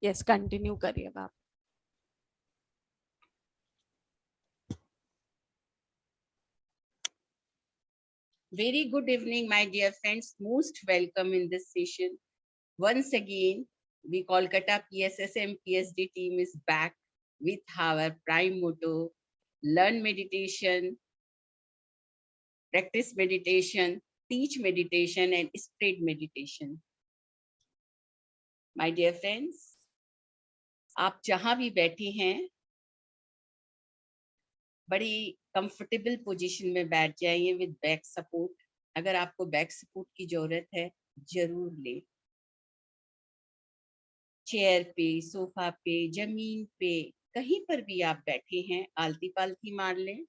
Yes, continue करिए आप। Very good evening, my dear friends. Most welcome in this session. Once again, we Kolkata PSSM PSD team is back with our prime motto: learn meditation, practice meditation, teach meditation, and spread meditation. My dear friends, आप जहां भी बैठे हैं, बड़ी comfortable position में बैठ जाइए with back support. अगर आपको बैक सपोर्ट की जरूरत है, जरूर ले। चेयर पे, सोफा पे, जमीन पे, कहीं पर भी आप बैठे हैं, आलती पालती मार लें।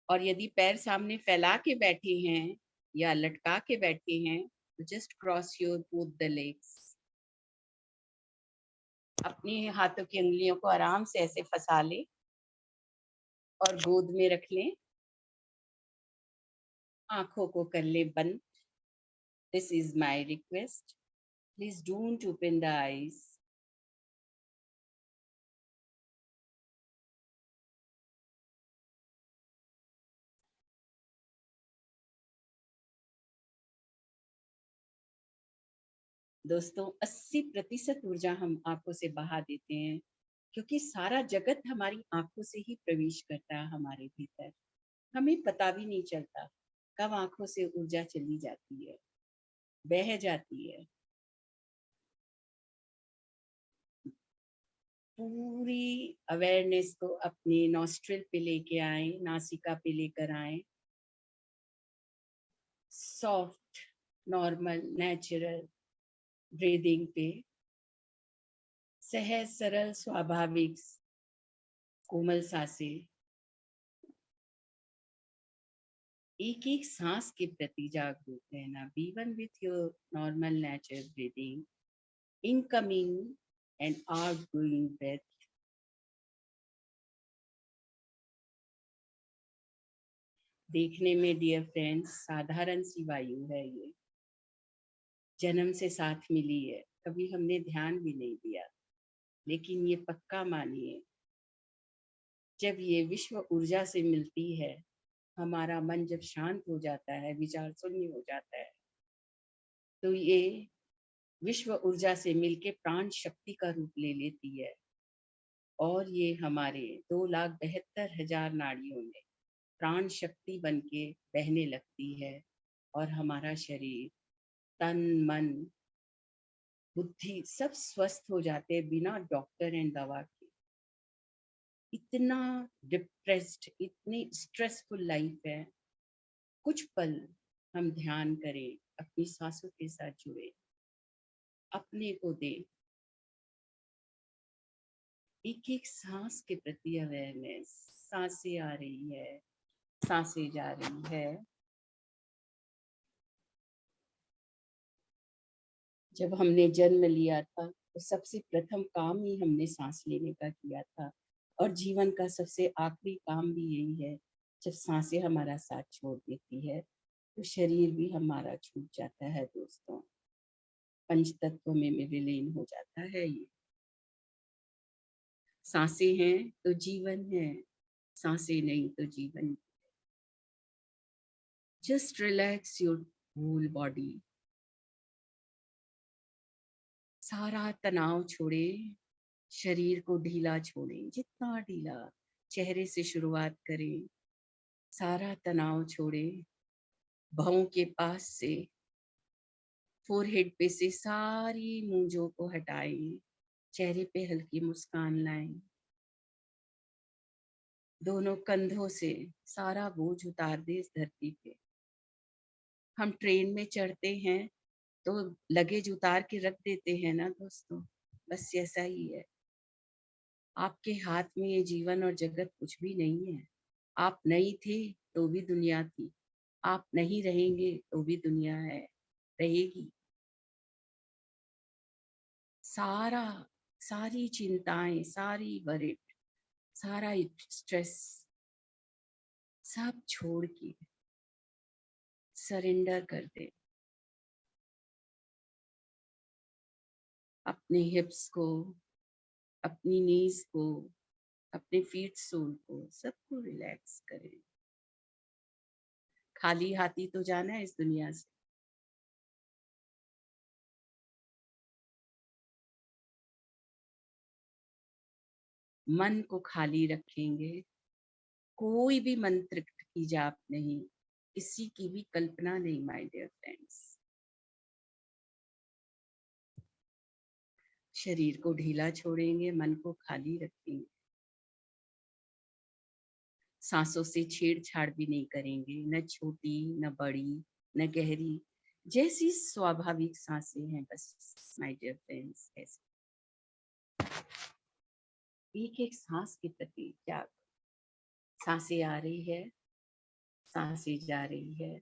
और यदि पैर सामने फैला के बैठे हैं या लटका के बैठे हैं, तो just cross your both the legs. अपने हाथों की उंगलियों को आराम से ऐसे फंसा लें और गोद में रख लें। आंखों को कर ले बंद। This is my request, please don't open the eyes. दोस्तों, 80% ऊर्जा हम आंखों से बहा देते हैं, क्योंकि सारा जगत हमारी आंखों से ही प्रवेश करता है हमारे भीतर। हमें पता भी नहीं चलता कब आंखों से ऊर्जा चली जाती है, बह जाती है। पूरी अवेयरनेस को अपने नॉस्ट्रिल पे लेके आए, नासिका पे लेकर आए। सॉफ्ट, नॉर्मल, नेचुरल ब्रीदिंग पे सहज, सरल, स्वाभाविक कोमल सांसें एक एक सांस के प्रति जागरूक रहना। Be one with your normal natural breathing, incoming and outgoing breath. देखने में डियर फ्रेंड्स साधारण सी वायु है, ये जन्म से साथ मिली है, कभी हमने ध्यान भी नहीं दिया। लेकिन ये पक्का मानिए, जब ये विश्व ऊर्जा से मिलती है, हमारा मन जब शांत हो जाता है, विचार शून्य हो जाता है, तो ये विश्व ऊर्जा से मिलके प्राण शक्ति का रूप ले लेती है। और ये हमारे 2,72,000 नाड़ियों में प्राण शक्ति बन के बहने लगती है। और हमारा शरीर, तन, मन, बुद्धि सब स्वस्थ हो जाते हैं बिना डॉक्टर एंड दवा के। इतना डिप्रेस्ड, इतनी स्ट्रेसफुल लाइफ है। कुछ पल हम ध्यान करें, अपनी सांसों के साथ जुड़े, अपने को दे एक एक सांस के प्रति अवेयरनेस। सांसें आ रही है, सांसें जा रही है। जब हमने जन्म लिया था, तो सबसे प्रथम काम ही हमने सांस लेने का किया था, और जीवन का सबसे आखिरी काम भी यही है। जब सांसें हमारा साथ छोड़ देती है, तो शरीर भी हमारा छूट जाता है दोस्तों। पंच तत्वों में विलीन हो जाता है ये। सांसें हैं तो जीवन है, सांसें नहीं तो जीवन। Just relax your whole body. सारा तनाव छोड़े, शरीर को ढीला छोड़ें, जितना ढीला। चेहरे से शुरुआत करें, सारा तनाव छोड़ें। भौं के पास से, फोरहेड पे से सारी मूंजों को हटाएं, चेहरे पे हल्की मुस्कान लाएं। दोनों कंधों से सारा बोझ उतार दे इस धरती पे। हम ट्रेन में चढ़ते हैं तो लगेज उतार के रख देते हैं ना दोस्तों, बस ऐसा ही है। आपके हाथ में ये जीवन और जगत कुछ भी नहीं है। आप नहीं थे तो भी दुनिया थी, आप नहीं रहेंगे तो भी दुनिया है, रहेगी। सारी चिंताएं, सारी वरिड, सारा स्ट्रेस सब छोड़ के सरेंडर कर दे। अपने हिप्स को, अपनी नीज को, अपने फीट सोल को, सबको रिलैक्स करें। खाली हाथी तो जाना है इस दुनिया से। मन को खाली रखेंगे, कोई भी मंत्र की जाप नहीं, किसी की भी कल्पना नहीं, माय डियर फ्रेंड्स। शरीर को ढीला छोड़ेंगे, मन को खाली रखेंगे। सांसों से छेड़छाड़ भी नहीं करेंगे, न छोटी न बड़ी न गहरी, जैसी स्वाभाविक सांसें हैं बस माय डियर फ्रेंड्स। ऐसे एक एक सांस के प्रति क्या, सांसें आ रही है, सांसें जा रही है।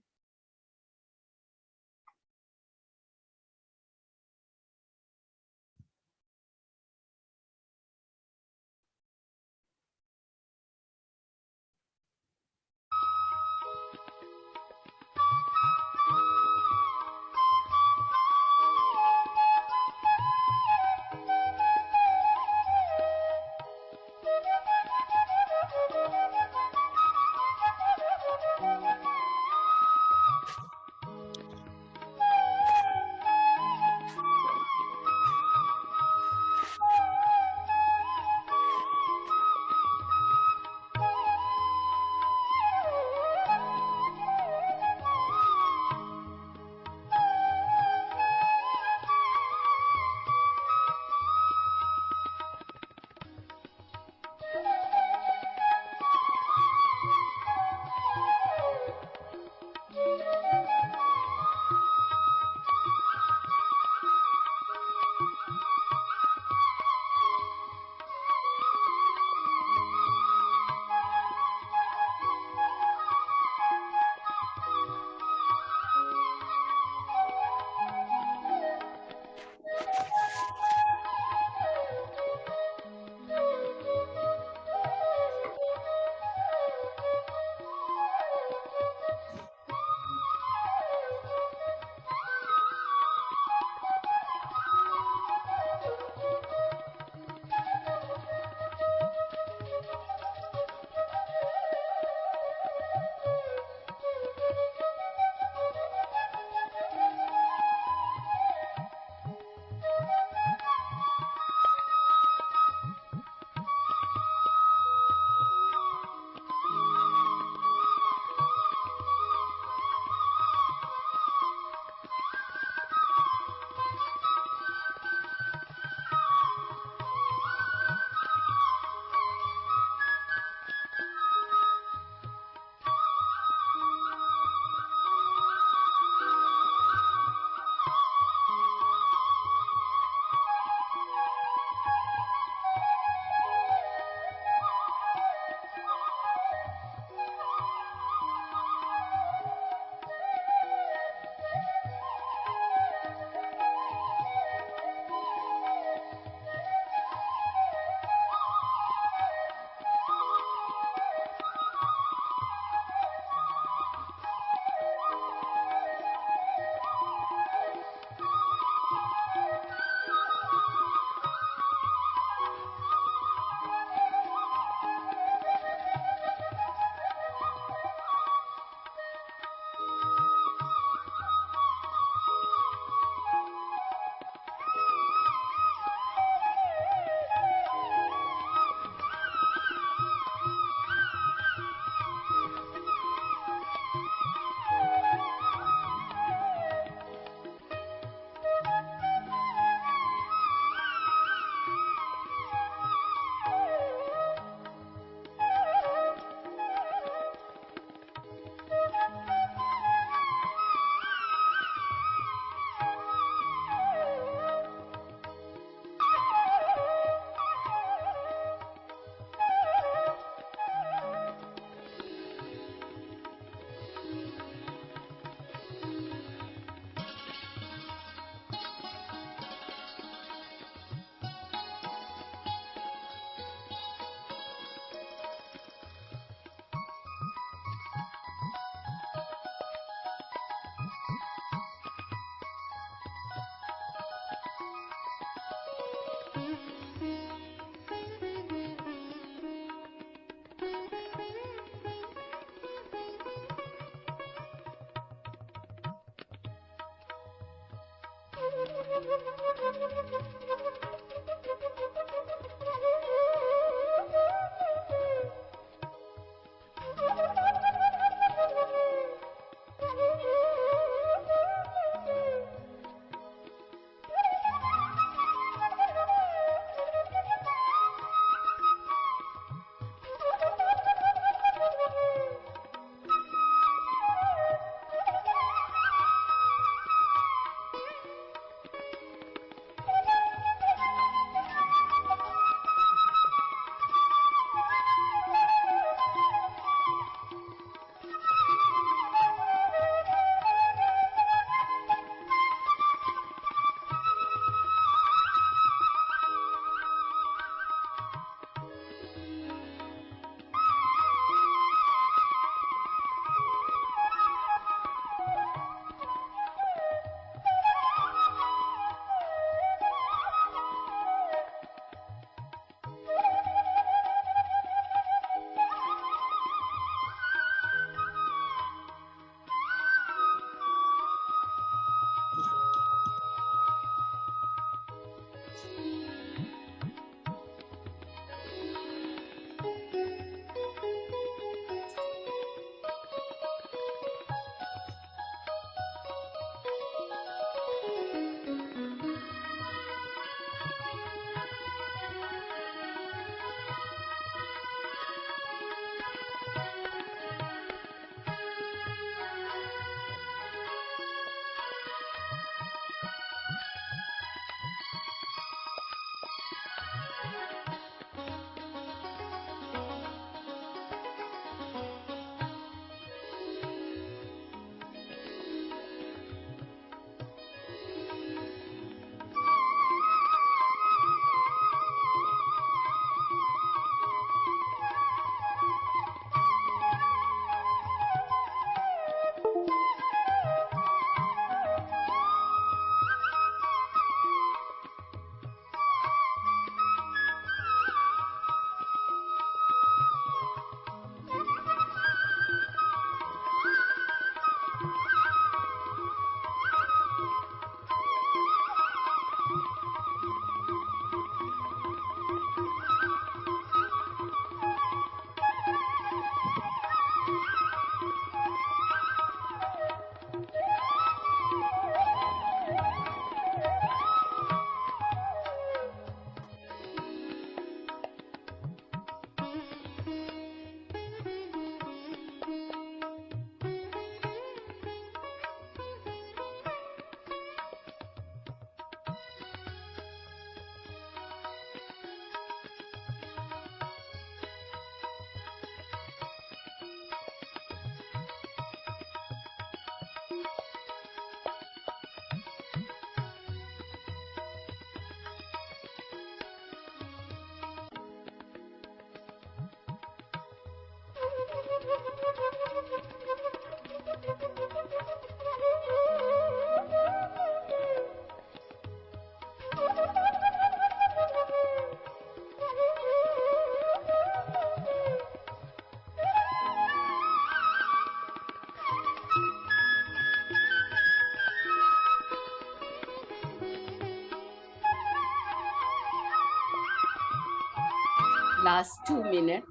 Last 2 minutes.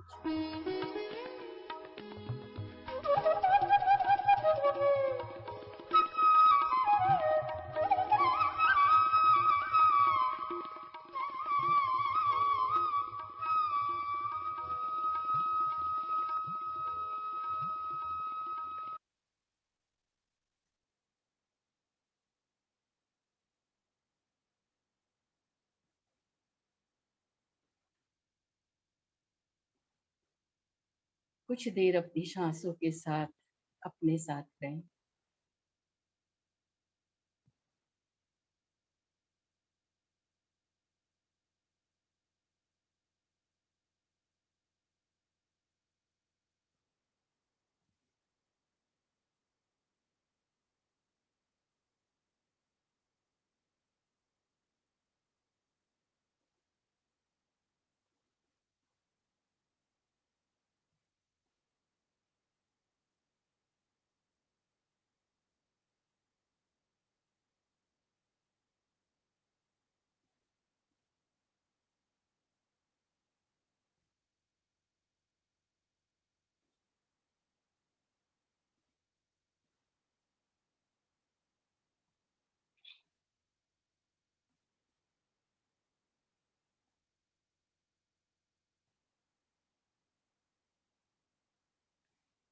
कुछ देर अपनी सांसों के साथ अपने साथ रहें।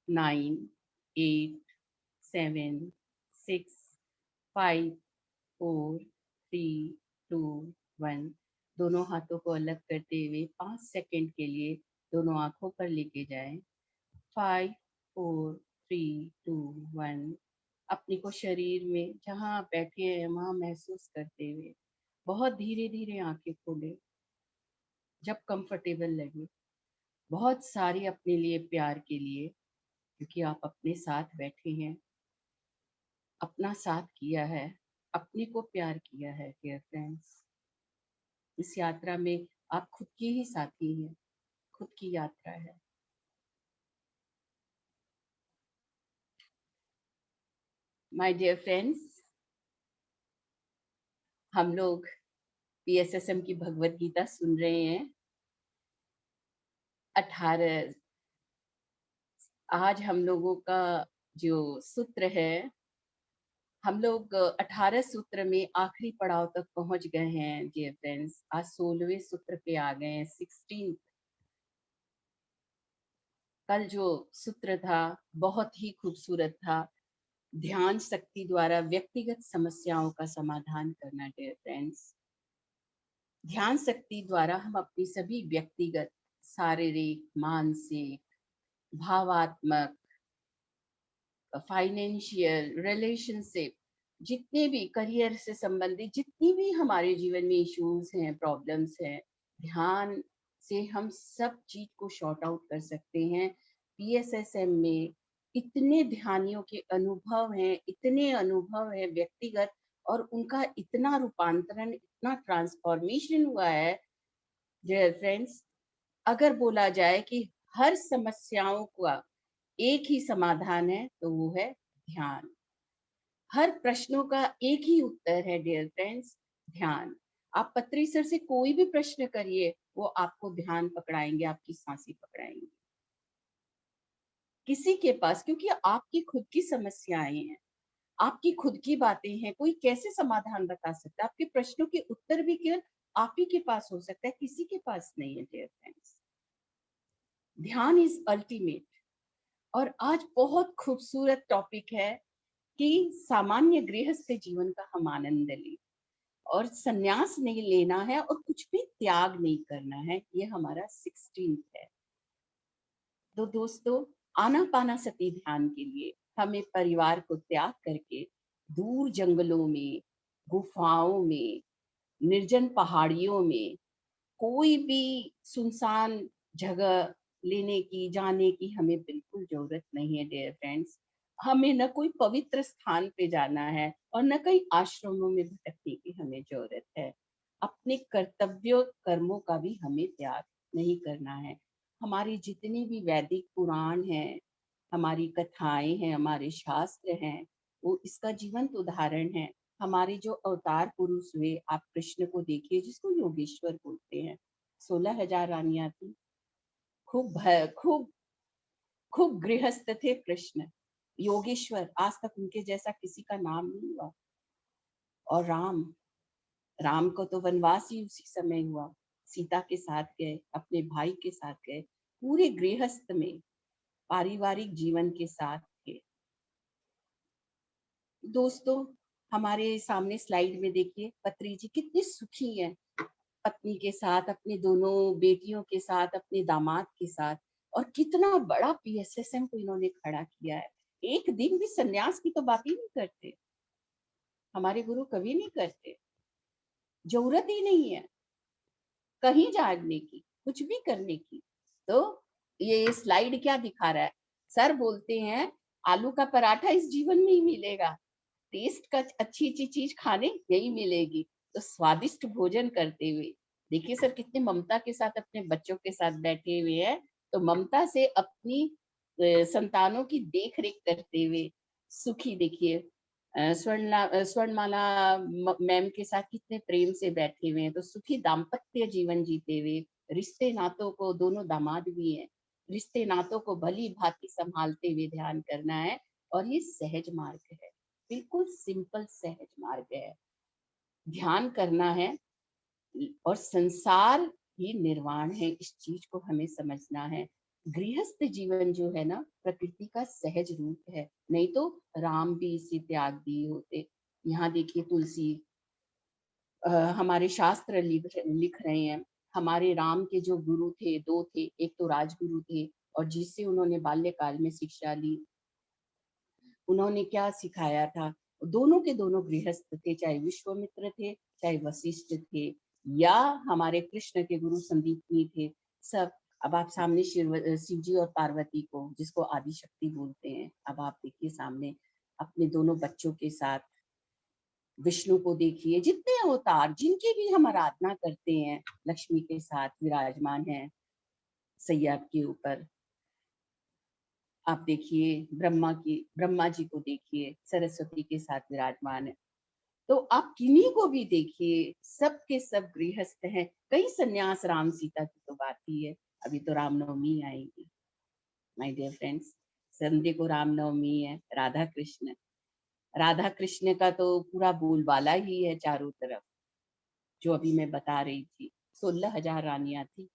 9, 8, 7, 6, 5, 4, 3, 2, 1। दोनों हाथों को अलग करते हुए 5 सेकंड के लिए दोनों आंखों पर लेके जाएं। 5, 4, 3, 2, 1। अपने को शरीर में जहां आप बैठे हैं वहां महसूस करते हुए बहुत धीरे धीरे आंखें खोलें, जब कंफर्टेबल लगे। बहुत सारे अपने लिए प्यार के लिए, क्योंकि आप अपने साथ बैठे हैं, अपना साथ किया है, अपने को प्यार किया है डियर फ्रेंड्स। इस यात्रा में आप खुद के ही साथी हैं, खुद की यात्रा है। माय डियर फ्रेंड्स, हम लोग पीएसएसएम की भगवत गीता सुन रहे हैं। 18 आज हम लोगों का जो सूत्र है, हम लोग 18 सूत्र में आखिरी पड़ाव तक पहुंच गए हैं डियर फ्रेंड्स। आज 16वें सूत्र पे आ गए हैं, 16। कल जो सूत्र था बहुत ही खूबसूरत था, ध्यान शक्ति द्वारा व्यक्तिगत समस्याओं का समाधान करना डियर फ्रेंड्स। ध्यान शक्ति द्वारा हम अपनी सभी व्यक्तिगत, शारीरिक, मानसिक, भावात्मक, फाइनेंशियल, रिलेशनशिप, जितने भी करियर से संबंधित जितनी भी हमारे जीवन में इश्यूज हैं, प्रॉब्लम्स हैं, ध्यान से हम सब चीज को शॉर्ट आउट कर सकते हैं। पीएसएसएम में इतने ध्यानियों के अनुभव हैं, इतने अनुभव हैं व्यक्तिगत, और उनका इतना रूपांतरण, इतना ट्रांसफॉर्मेशन हुआ है डियर फ्रेंड्स। अगर बोला जाए कि हर समस्याओं का एक ही समाधान है तो वो है ध्यान। हर प्रश्नों का एक ही उत्तर है डियर फ्रेंड्स, ध्यान। आप पत्री सर से कोई भी प्रश्न करिए, वो आपको ध्यान पकड़ाएंगे, आपकी सांसें पकड़ाएंगे। किसी के पास, क्योंकि आपकी खुद की समस्याएं हैं, आपकी खुद की बातें हैं, कोई कैसे समाधान बता सकता है? आपके प्रश्नों के उत्तर भी केवल आप ही के पास हो सकता है, किसी के पास नहीं है डियर फ्रेंड्स। ध्यान इज अल्टीमेट। और आज बहुत खूबसूरत टॉपिक है कि सामान्य गृहस्थ जीवन का हम आनंद लें, और संन्यास नहीं लेना है और कुछ भी त्याग नहीं करना है। ये हमारा 16 है। तो दोस्तों, आनापानासती ध्यान के लिए हमें परिवार को त्याग करके दूर जंगलों में, गुफाओं में, निर्जन पहाड़ियों में, कोई भी सुनसान जगह लेने की, जाने की हमें बिल्कुल जरूरत नहीं है डियर फ्रेंड्स। हमें न कोई पवित्र स्थान पे जाना है और न कई आश्रमों में भटकने की हमें जरूरत है। अपने कर्तव्य कर्मों का भी हमें त्याग नहीं करना है। हमारी जितनी भी वैदिक पुराण हैं, हमारी कथाएं हैं, हमारे शास्त्र हैं, वो इसका जीवंत उदाहरण है। हमारे जो अवतार पुरुष हुए, आप कृष्ण को देखिए जिसको योगेश्वर बोलते हैं। 16,000 रानियां थी, खूब खूब खूब गृहस्थ थे कृष्ण। योगेश्वर, आज तक उनके जैसा किसी का नाम नहीं हुआ। और राम, राम को तो वनवास ही उसी समय हुआ, सीता के साथ गए, अपने भाई के साथ गए, पूरे गृहस्थ में पारिवारिक जीवन के साथ थे। दोस्तों, हमारे सामने स्लाइड में देखिए, पत्री जी कितनी सुखी हैं, पत्नी के साथ, अपनी दोनों बेटियों के साथ, अपने दामाद के साथ, और कितना बड़ा पीएसएसएम को इन्होंने खड़ा किया है। एक दिन भी संन्यास की तो बात ही नहीं करते, हमारे गुरु कभी नहीं करते। जरूरत ही नहीं है कहीं जाने की, कुछ भी करने की। तो ये स्लाइड क्या दिखा रहा है? सर बोलते हैं आलू का पराठा इस जीवन में ही मिलेगा, टेस्ट का अच्छी अच्छी चीज खाने यही मिलेगी। तो स्वादिष्ट भोजन करते हुए देखिए सर कितने ममता के साथ अपने बच्चों के साथ बैठे हुए हैं। तो ममता से अपनी संतानों की देख रेख करते हुए सुखी, देखिए स्वर्णमाला मैम के साथ कितने प्रेम से बैठे हुए हैं। तो सुखी दाम्पत्य जीवन जीते हुए, रिश्ते नातों को, दोनों दामाद भी हैं, रिश्ते नातों को भली भांति संभालते हुए ध्यान करना है। और ये सहज मार्ग है, बिल्कुल सिंपल सहज मार्ग है। ध्यान करना है और संसार ही निर्वाण है, इस चीज को हमें समझना है। गृहस्थ जीवन जो है ना प्रकृति का सहज रूप है, नहीं तो राम भी इसे त्याग दिए होते। यहाँ देखिए तुलसी, हमारे शास्त्र लिख रहे हैं, हमारे राम के जो गुरु थे, दो थे, एक तो राजगुरु थे और जिससे उन्होंने बाल्यकाल में शिक्षा ली। उन्होंने क्या सिखाया था? दोनों के दोनों गृहस्थ थे, चाहे विश्वामित्र थे, चाहे वशिष्ठ थे, या हमारे कृष्ण के गुरु संदीपनी थे, सब। अब आप सामने शिव जी और पार्वती को, जिसको आदि शक्ति बोलते हैं, अब आप देखिए सामने अपने दोनों बच्चों के साथ। विष्णु को देखिए, जितने अवतार जिनकी भी हम आराधना करते हैं, लक्ष्मी के साथ विराजमान है सैया के ऊपर। आप देखिए ब्रह्मा जी को देखिए, सरस्वती के साथ विराजमान है। तो आप किन्हीं को भी देखिए, सब के सब गृहस्थ हैं। कई संन्यास, राम सीता की तो बात ही है। अभी तो रामनवमी आएगी माय डियर फ्रेंड्स, संडे को रामनवमी है। राधा कृष्ण का तो पूरा बोलबाला ही है चारों तरफ। जो अभी मैं बता रही थी, 16,000 रानियां थी,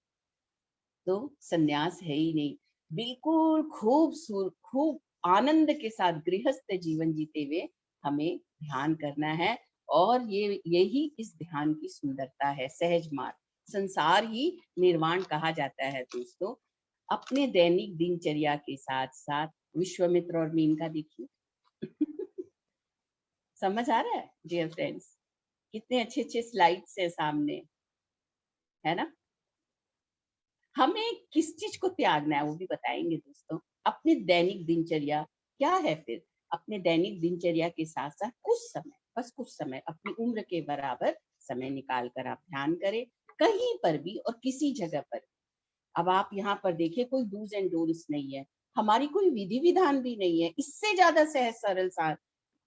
तो संन्यास है ही नहीं। बिल्कुल खूब आनंद के साथ गृहस्थ जीवन जीते हुए हमें ध्यान करना है। और ये यही इस ध्यान की सुंदरता है, सहज मार्ग। संसार ही निर्वाण कहा जाता है दोस्तों। अपने दैनिक दिनचर्या के साथ साथ विश्वामित्र और मेनका देखिए। समझ आ रहा है डियर फ्रेंड्स? कितने अच्छे अच्छे स्लाइड्स है सामने, है ना? हमें किस चीज को त्यागना है वो भी बताएंगे दोस्तों। अपनी दैनिक दिनचर्या क्या है फिर? अपने दैनिक दिनचर्या के साथ साथ कुछ समय, बस कुछ समय, अपनी उम्र के बराबर समय निकाल कर आप ध्यान करें, कहीं पर भी और किसी जगह पर। अब आप यहाँ पर देखिए, कोई डूज एंड डोंट्स नहीं है, हमारी कोई विधि विधान भी नहीं है। इससे ज्यादा सहज सरल सा,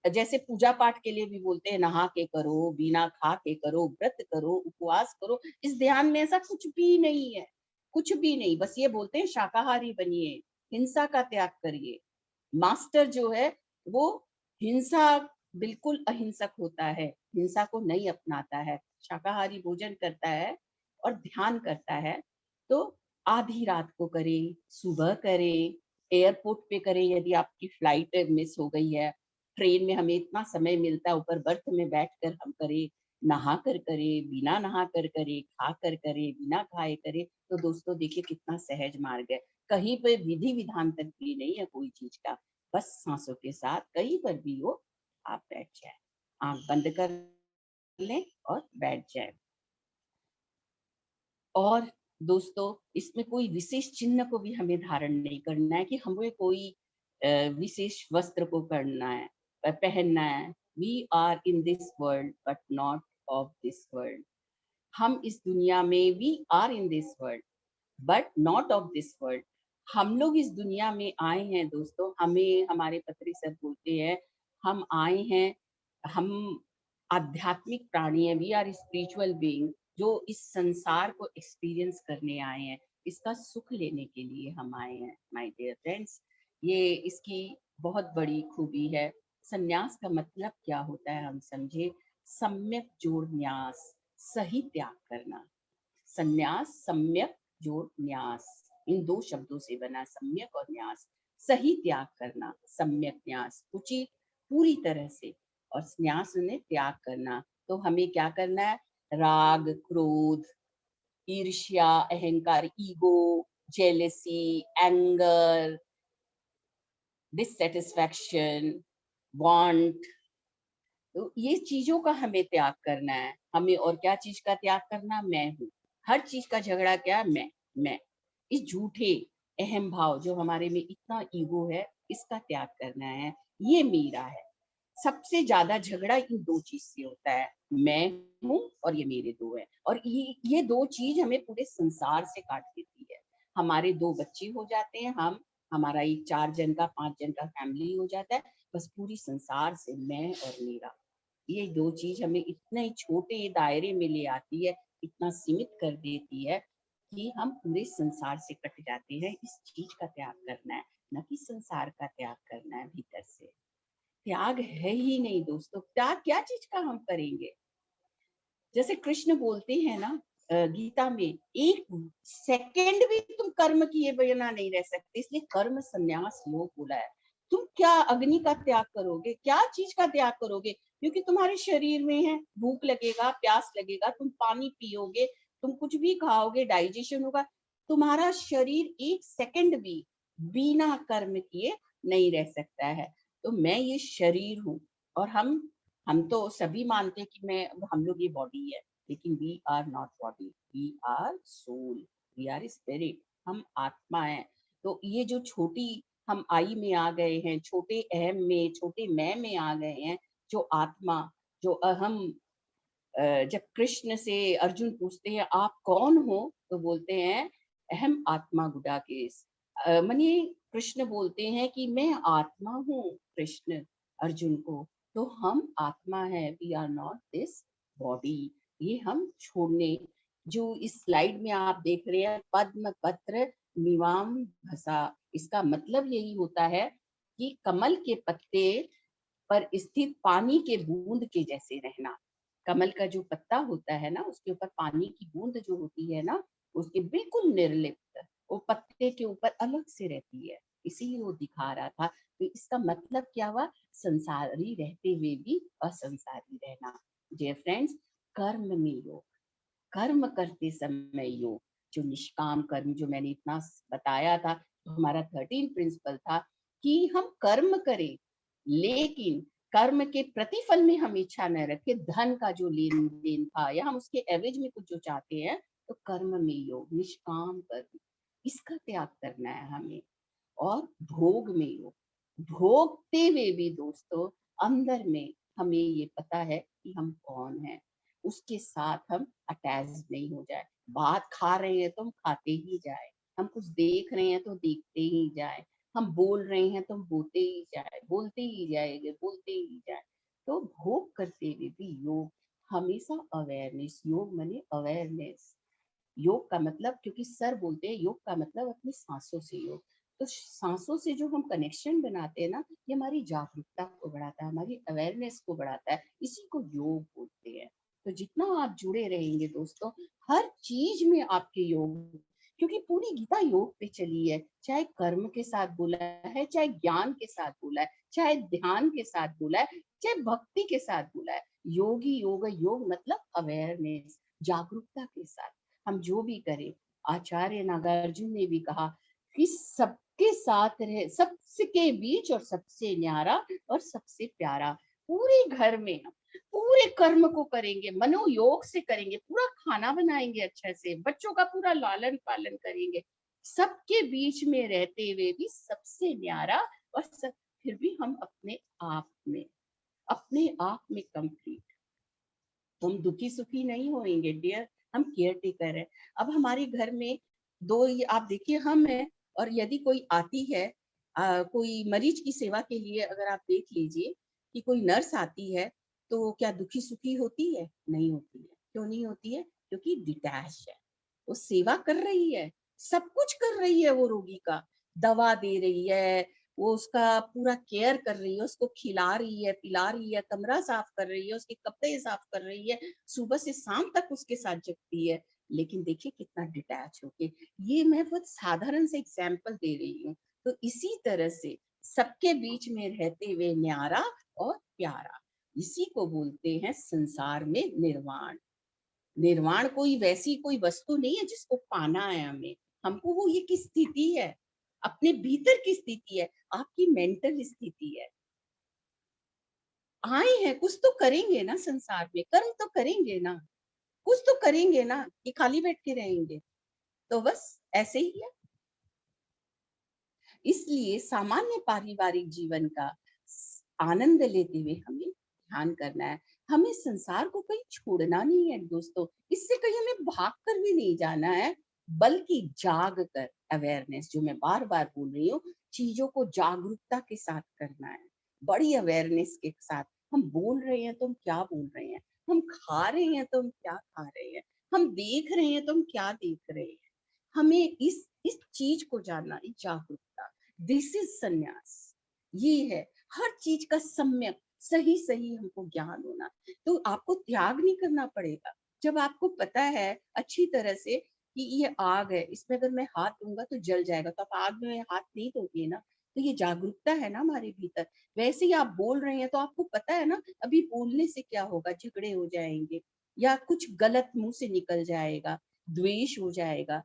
जैसे पूजा पाठ के लिए भी बोलते हैं, नहा के करो, बिना खा के करो, व्रत करो, उपवास करो। इस ध्यान में ऐसा कुछ भी नहीं है, कुछ भी नहीं। बस ये बोलते हैं शाकाहारी बनिए, हिंसा का त्याग करिए। मास्टर जो है वो हिंसा, बिल्कुल अहिंसक होता है, हिंसा को नहीं अपनाता है, शाकाहारी भोजन करता है और ध्यान करता है। तो आधी रात को करें, सुबह करें, एयरपोर्ट पे करें, यदि आपकी फ्लाइट मिस हो गई है, ट्रेन में हमें इतना समय मिलता है, ऊपर बर्थ में बैठकर हम करें, नहा कर करें, बिना नहा कर करें, खा कर करें, बिना खाए करें। तो दोस्तों देखिए कितना सहज मार्ग है। कहीं पे विधि विधान तक भी नहीं है कोई चीज का, बस सांसों के साथ कहीं पर भी हो आप बैठ जाए, आंख बंद कर लें और बैठ जाए। और दोस्तों इसमें कोई विशेष चिन्ह को भी हमें धारण नहीं करना है कि हमें कोई विशेष वस्त्र को करना है, पहनना है। We are in this world but not of this world. हम इस दुनिया में, we are in this world but not of this world. हम लोग इस दुनिया में आए हैं दोस्तों, हमें हमारे पत्री सर बोलते हैं, हम आए हैं, हम आध्यात्मिक प्राणी हैं, वी आर स्पिरिचुअल बीइंग, जो इस संसार को एक्सपीरियंस करने आए हैं, इसका सुख लेने के लिए हम आए हैं माय डियर फ्रेंड्स। ये इसकी बहुत बड़ी खूबी है। संन्यास का मतलब क्या होता है हम समझे। सम्यक जोड़ न्यास, सही त्याग करना। संन्यास, सम्यक जोड़ न्यास, इन दो शब्दों से बना सम्यक और न्यास। सही त्याग करना, सम्यक न्यास, उचित पूरी तरह से, और न्यास ने त्याग करना। तो हमें क्या करना है? राग, क्रोध, ईर्ष्या, अहंकार, ego, jealousy, anger, dissatisfaction, want, तो ये चीजों का हमें त्याग करना है। हमें और क्या चीज का त्याग करना? मैं हूँ। हर चीज का झगड़ा क्या? मैं। इस झूठे अहम भाव जो हमारे में इतना ईगो है, इसका त्याग करना है। ये मेरा है। सबसे ज्यादा झगड़ा इन दो चीज से होता है, मैं हूँ और ये मेरे दो है। और ये दो चीज हमें पूरे संसार से काट देती है। हमारे दो बच्चे हो जाते हैं, हमारा एक 4 जन का 5 जन का फैमिली हो जाता है, बस पूरी संसार से मैं और मेरा। ये दो चीज हमें इतने ही छोटे दायरे में ले आती है, इतना सीमित कर देती है कि हम पूरे संसार से कट जाते हैं। इस चीज का त्याग करना है, न कि संसार का त्याग करना है भीतर से। त्याग है ही नहीं दोस्तों। त्याग क्या चीज का हम करेंगे? जैसे कृष्ण बोलते हैं ना, गीता में एक सेकंड भी तुम कर्म किए बिना नहीं रह सकते, इसलिए कर्म संन्यास योग बोला है। तुम क्या अग्नि का त्याग करोगे, क्या चीज का त्याग करोगे, क्योंकि तुम्हारे शरीर में है, भूख लगेगा, प्यास लगेगा, तुम पानी पियोगे, तुम कुछ भी खाओगे, डाइजेशन होगा। तुम्हारा शरीर एक सेकंड भी बिना कर्म किए नहीं रह सकता है। तो मैं ये शरीर हूँ, और हम तो सभी मानते हैं कि मैं, हम लोग ये बॉडी है, लेकिन we are not body, we are soul, we are spirit, हम आत्मा है। तो ये जो छोटी हम आई में आ गए हैं, छोटे अहम में, छोटे मैं में आ गए हैं, जो आत्मा, जो अहम, जब कृष्ण से अर्जुन पूछते हैं आप कौन हो, तो बोलते हैं अहम आत्मा गुडाकेश। मानिए कृष्ण बोलते हैं कि मैं आत्मा हूँ, कृष्ण अर्जुन को। तो हम आत्मा है, we are not this body. ये हम छोड़ने, जो इस स्लाइड में आप देख रहे हैं पद्म पत्र निवाम भसा, इसका मतलब यही होता है कि कमल के पत्ते पर स्थित पानी के बूंद के जैसे रहना। कमल का जो पत्ता होता है ना, उसके ऊपर पानी की बूंद जो होती है ना, उसके बिल्कुल निर्लिप्त, वो पत्ते के ऊपर अलग से रहती है, इसीलिए वो दिखा रहा था। तो इसका मतलब क्या हुआ, संसारी रहते हुए भी असंसारी रहना। डियर फ्रेंड्स, कर्म में योग, कर्म करते समय योग, जो निष्काम कर्म जो मैंने इतना बताया था, तो हमारा 13 प्रिंसिपल था कि हम कर्म करें, लेकिन कर्म के प्रतिफल में हम इच्छा न रखें। धन का जो लेन देन था या हम उसके एवरेज में कुछ जो चाहते हैं, तो कर्म में योग, निष्काम कर्म, इसका त्याग करना है हमें। और भोग में योग, भोगते हुए भी दोस्तों अंदर में हमें ये पता है कि हम कौन हैं, उसके साथ हम अटैच नहीं हो जाए। बात खा रहे हैं तो हम खाते ही जाए, हम कुछ देख रहे हैं तो देखते ही जाए, हम बोल रहे हैं तो हम बोलते ही जाए, बोलते ही जाएंगे, बोलते ही जाए। तो भोग करते हुए भी योग, हमेशा अवेयरनेस, योग माने अवेयरनेस। योग का मतलब, क्योंकि सर बोलते हैं योग का मतलब अपनी सांसों से योग, तो सांसों से जो हम कनेक्शन बनाते हैं ना, ये हमारी जागरूकता को बढ़ाता है, हमारी अवेयरनेस को बढ़ाता है, इसी को योग बोलते हैं। तो जितना आप जुड़े रहेंगे दोस्तों, हर चीज में आपके योग, क्योंकि पूरी गीता योग पे चली है, चाहे कर्म के साथ बोला है, चाहे ज्ञान के साथ बोला है, चाहे ध्यान के साथ बोला है, चाहे भक्ति के साथ बोला है। योगी योग, योग मतलब अवेयरनेस, जागरूकता के साथ हम जो भी करें। आचार्य नागार्जुन ने भी कहा कि सबके साथ रहे, सबके बीच और सबसे न्यारा और सबसे प्यारा। पूरे घर में हम पूरे कर्म को करेंगे, मनोयोग से करेंगे, पूरा खाना बनाएंगे अच्छे से, बच्चों का पूरा लालन पालन करेंगे, सबके बीच में रहते हुए भी सबसे न्यारा, और सब, फिर भी हम अपने आप में कंप्लीट, हम दुखी सुखी नहीं होंगे डियर, हम केयर टेकर है। अब हमारे घर में दो ही आप देखिए, हम है, और यदि कोई आती है, कोई मरीज की सेवा के लिए, अगर आप देख लीजिए कि कोई नर्स आती है, तो क्या दुखी सुखी होती है? नहीं होती है। क्यों नहीं होती है? क्योंकि डिटैच है, वो सेवा कर रही है, सब कुछ कर रही है, वो रोगी का दवा दे रही है, वो उसका पूरा केयर कर रही है, उसको खिला रही है, पिला रही है, कमरा साफ कर रही है, उसके कपड़े साफ कर रही है, सुबह से शाम तक उसके साथ जगती है। लेकिन देखिए कितना डिटैच होके, ये मैं बहुत साधारण से एग्जाम्पल दे रही हूँ। तो इसी तरह से सबके बीच में रहते हुए न्यारा और प्यारा, इसी को बोलते हैं संसार में निर्वाण। निर्वाण कोई वैसी कोई वस्तु नहीं है जिसको पाना है हमें, हमको वो ये की स्थिति है, अपने भीतर की स्थिति है, आपकी मेंटल स्थिति है। आए हैं, कुछ तो करेंगे ना संसार में, कर्म तो करेंगे ना, कुछ तो करेंगे ना, कि खाली बैठ के रहेंगे? तो बस ऐसे ही है। इसलिए सामान्य पारिवारिक जीवन का आनंद लेते हुए हमें ध्यान करना है। हमें संसार को कहीं छोड़ना नहीं है दोस्तों, इससे कहीं हमें भाग कर भी नहीं जाना है, बल्कि जाग कर, अवेयरनेस जो मैं बार बार बोल रही हूँ, चीजों को जागरूकता के साथ करना है, बड़ी अवेयरनेस के साथ। हम बोल रहे हैं तो हम क्या बोल रहे हैं, हम खा रहे हैं तो हम क्या खा रहे हैं, हम देख रहे हैं तो हम क्या देख रहे हैं, हमें इस चीज को जानना, इस जागरूकता, दिस इज संन्यास। ये है हर चीज का सम्यक सही सही हमको ज्ञान होना। तो आपको त्याग नहीं करना पड़ेगा, जब आपको पता है अच्छी तरह से कि ये आग है, इसमें अगर मैं हाथ दूंगा तो जल जाएगा, तो आप आग में हाथ नहीं दोगे ना। तो ये जागरूकता है ना हमारे भीतर। वैसे ही आप बोल रहे हैं तो आपको पता है ना अभी बोलने से क्या होगा, झगड़े हो जाएंगे या कुछ गलत मुंह से निकल जाएगा, द्वेष हो जाएगा,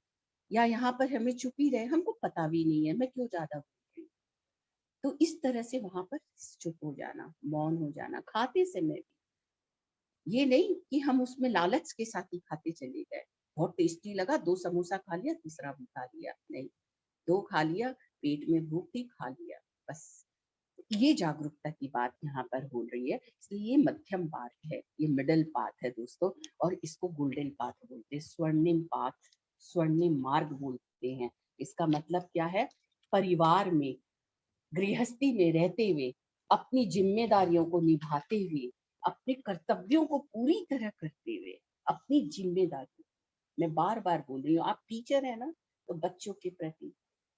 या यहाँ पर हमें चुप ही रहे, हमको पता भी नहीं है मैं क्यों ज्यादा बोल रही हूँ। तो इस तरह से वहां पर चुप हो जाना, मौन हो जाना, खाते समय भी ये नहीं कि हम उसमें लालच के साथ ही खाते चले गए, बहुत टेस्टी लगा, 2 समोसा खा लिया, तीसरा भी खा लिया, नहीं, 2 खा लिया, पेट में भूख थी, खा लिया, बस। ये जागरूकता की बात यहाँ पर हो रही है, इसलिए ये मध्यम पाथ है, ये मिडल पाथ है दोस्तों। और इसको गोल्डन पाथ बोलते हैं, स्वर्णिम पाथ, स्वर्णिम मार्ग बोलते हैं। इसका मतलब क्या है, परिवार में, गृहस्थी में रहते हुए, अपनी जिम्मेदारियों को निभाते हुए, अपने कर्तव्यों को पूरी तरह करते हुए, अपनी जिम्मेदारी, मैं बार बार बोल रही हूँ, आप टीचर है ना, तो बच्चों के प्रति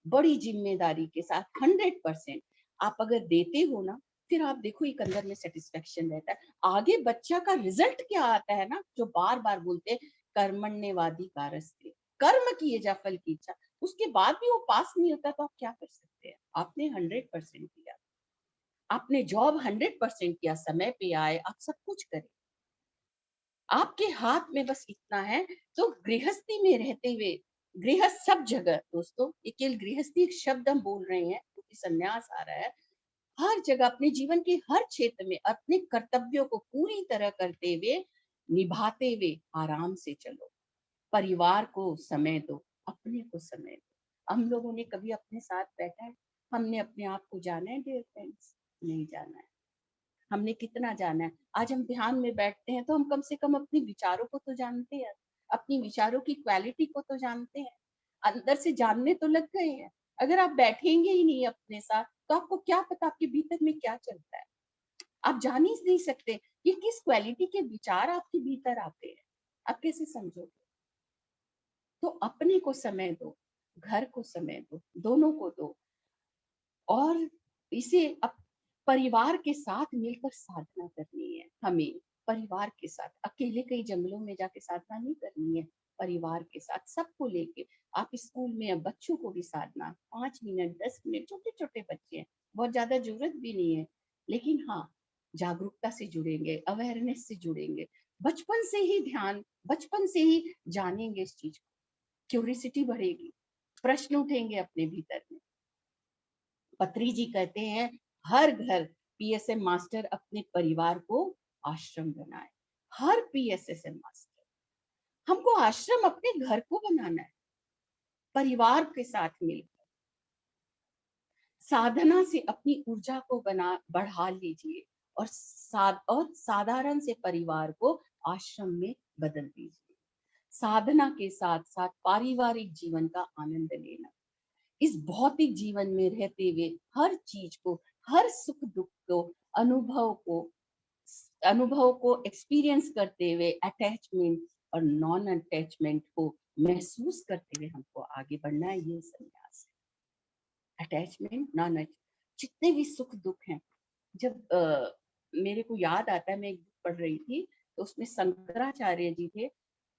बड़ी जिम्मेदारी के साथ 100% आप अगर देते हो ना, फिर आप देखो एक अंदर में सेटिस्फेक्शन रहता है। आगे बच्चा का रिजल्ट क्या आता है ना, जो बार बार बोलते हैं कर्मण्यवादी कारस्ते, कर्म किए जा फल की इच्छा, उसके बाद भी वो पास नहीं होता तो आप क्या कर सकते हैं। आपने 100% दिया, आपने जॉब 100% किया, समय पे आए, आप सब कुछ करें, आपके हाथ में बस इतना है। तो गृहस्थी में रहते हुए, गृहस्थ सब जगह दोस्तों, ये केवल गृहस्थी एक शब्द हम बोल रहे हैं क्योंकि संन्यास आ रहा है, हर जगह अपने जीवन के हर क्षेत्र में अपने कर्तव्यों को पूरी तरह करते हुए, निभाते हुए आराम से चलो। परिवार को समय दो, अपने को समय दो। हम लोगों ने कभी अपने साथ बैठा है, हमने अपने आप को जाना है डियर फ्रेंड्स, नहीं जाना है। हमने कितना जाना है, आज हम ध्यान में बैठते हैं तो हम कम से कम अपने विचारों को तो जानते हैं, अपनी विचारों की क्वालिटी को तो जानते हैं, अंदर से जानने तो लग गए हैं। अगर आप बैठेंगे ही नहीं अपने साथ तो आपको क्या पता आपके भीतर में क्या चलता है, आप जान ही नहीं सकते कि किस क्वालिटी के विचार आपके भीतर आते हैं, आप कैसे समझोगे। तो अपने को समय दो, घर को समय दो, दोनों को दो। और इसे परिवार के साथ मिलकर साधना करनी है हमें, परिवार के साथ, अकेले कई जंगलों में जाके साधना नहीं करनी है, परिवार के साथ सबको लेके। आप स्कूल में अब बच्चों को भी साधना 5 मिनट 10 मिनट, छोटे छोटे बच्चे हैं, बहुत ज्यादा जरूरत भी नहीं है, लेकिन हाँ जागरूकता से जुड़ेंगे, अवेयरनेस से जुड़ेंगे, बचपन से ही ध्यान, बचपन से ही जानेंगे इस चीज को, क्यूरियोसिटी बढ़ेगी, प्रश्न उठेंगे अपने भीतर में। पत्री जी कहते हैं हर घर पीएसएम मास्टर अपने परिवार को आश्रम बनाए, हर पीएसएम मास्टर, हमको आश्रम अपने घर को बनाना है, परिवार के साथ मिलकर साधना से अपनी ऊर्जा को बढ़ा लीजिए, और साधारण से परिवार को आश्रम में बदल दीजिए। साधना के साथ साथ पारिवारिक जीवन का आनंद लेना, इस भौतिक जीवन में रहते हुए हर चीज को, हर सुख दुख को, अनुभव को अनुभव को एक्सपीरियंस करते हुए अटैचमेंट और नॉन अटैचमेंट को महसूस करते हुए हमको आगे बढ़ना है। ये संन्यास है, अटैचमेंट नॉन, जितने भी सुख दुख हैं। जब मेरे को याद आता है, मैं एक बुक पढ़ रही थी तो उसमें शंकराचार्य जी थे,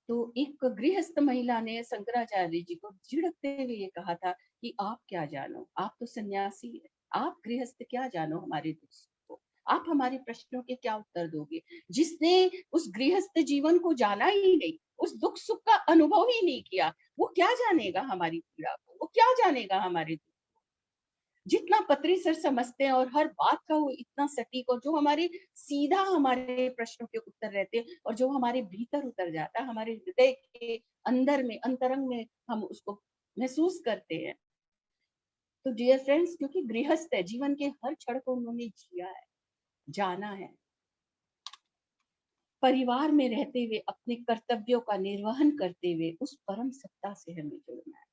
तो एक गृहस्थ महिला ने शंकराचार्य जी को झिड़कते हुए ये कहा था कि आप क्या जानो, आप तो सन्यासी है, आप गृहस्थ क्या जानो हमारे दुख सुख को, आप हमारे प्रश्नों के क्या उत्तर दोगे। जिसने उस गृहस्थ जीवन को जाना ही नहीं, उस दुख सुख का अनुभव ही नहीं किया, वो क्या जानेगा हमारी पीड़ा को, वो क्या जानेगा हमारे दुख। जितना पत्री सर समझते हैं और हर बात का वो इतना सटीक, और जो हमारे सीधा हमारे प्रश्नों के उत्तर रहते हैं, और जो हमारे भीतर उतर जाता है, हमारे हृदय के अंदर में, अंतरंग में हम उसको महसूस करते हैं। तो डियर फ्रेंड्स, क्योंकि गृहस्थ है, जीवन के हर क्षण को उन्होंने जिया है, जाना है, परिवार में रहते हुए अपने कर्तव्यों का निर्वहन करते हुए उस परम सत्ता से हमें जुड़ना है।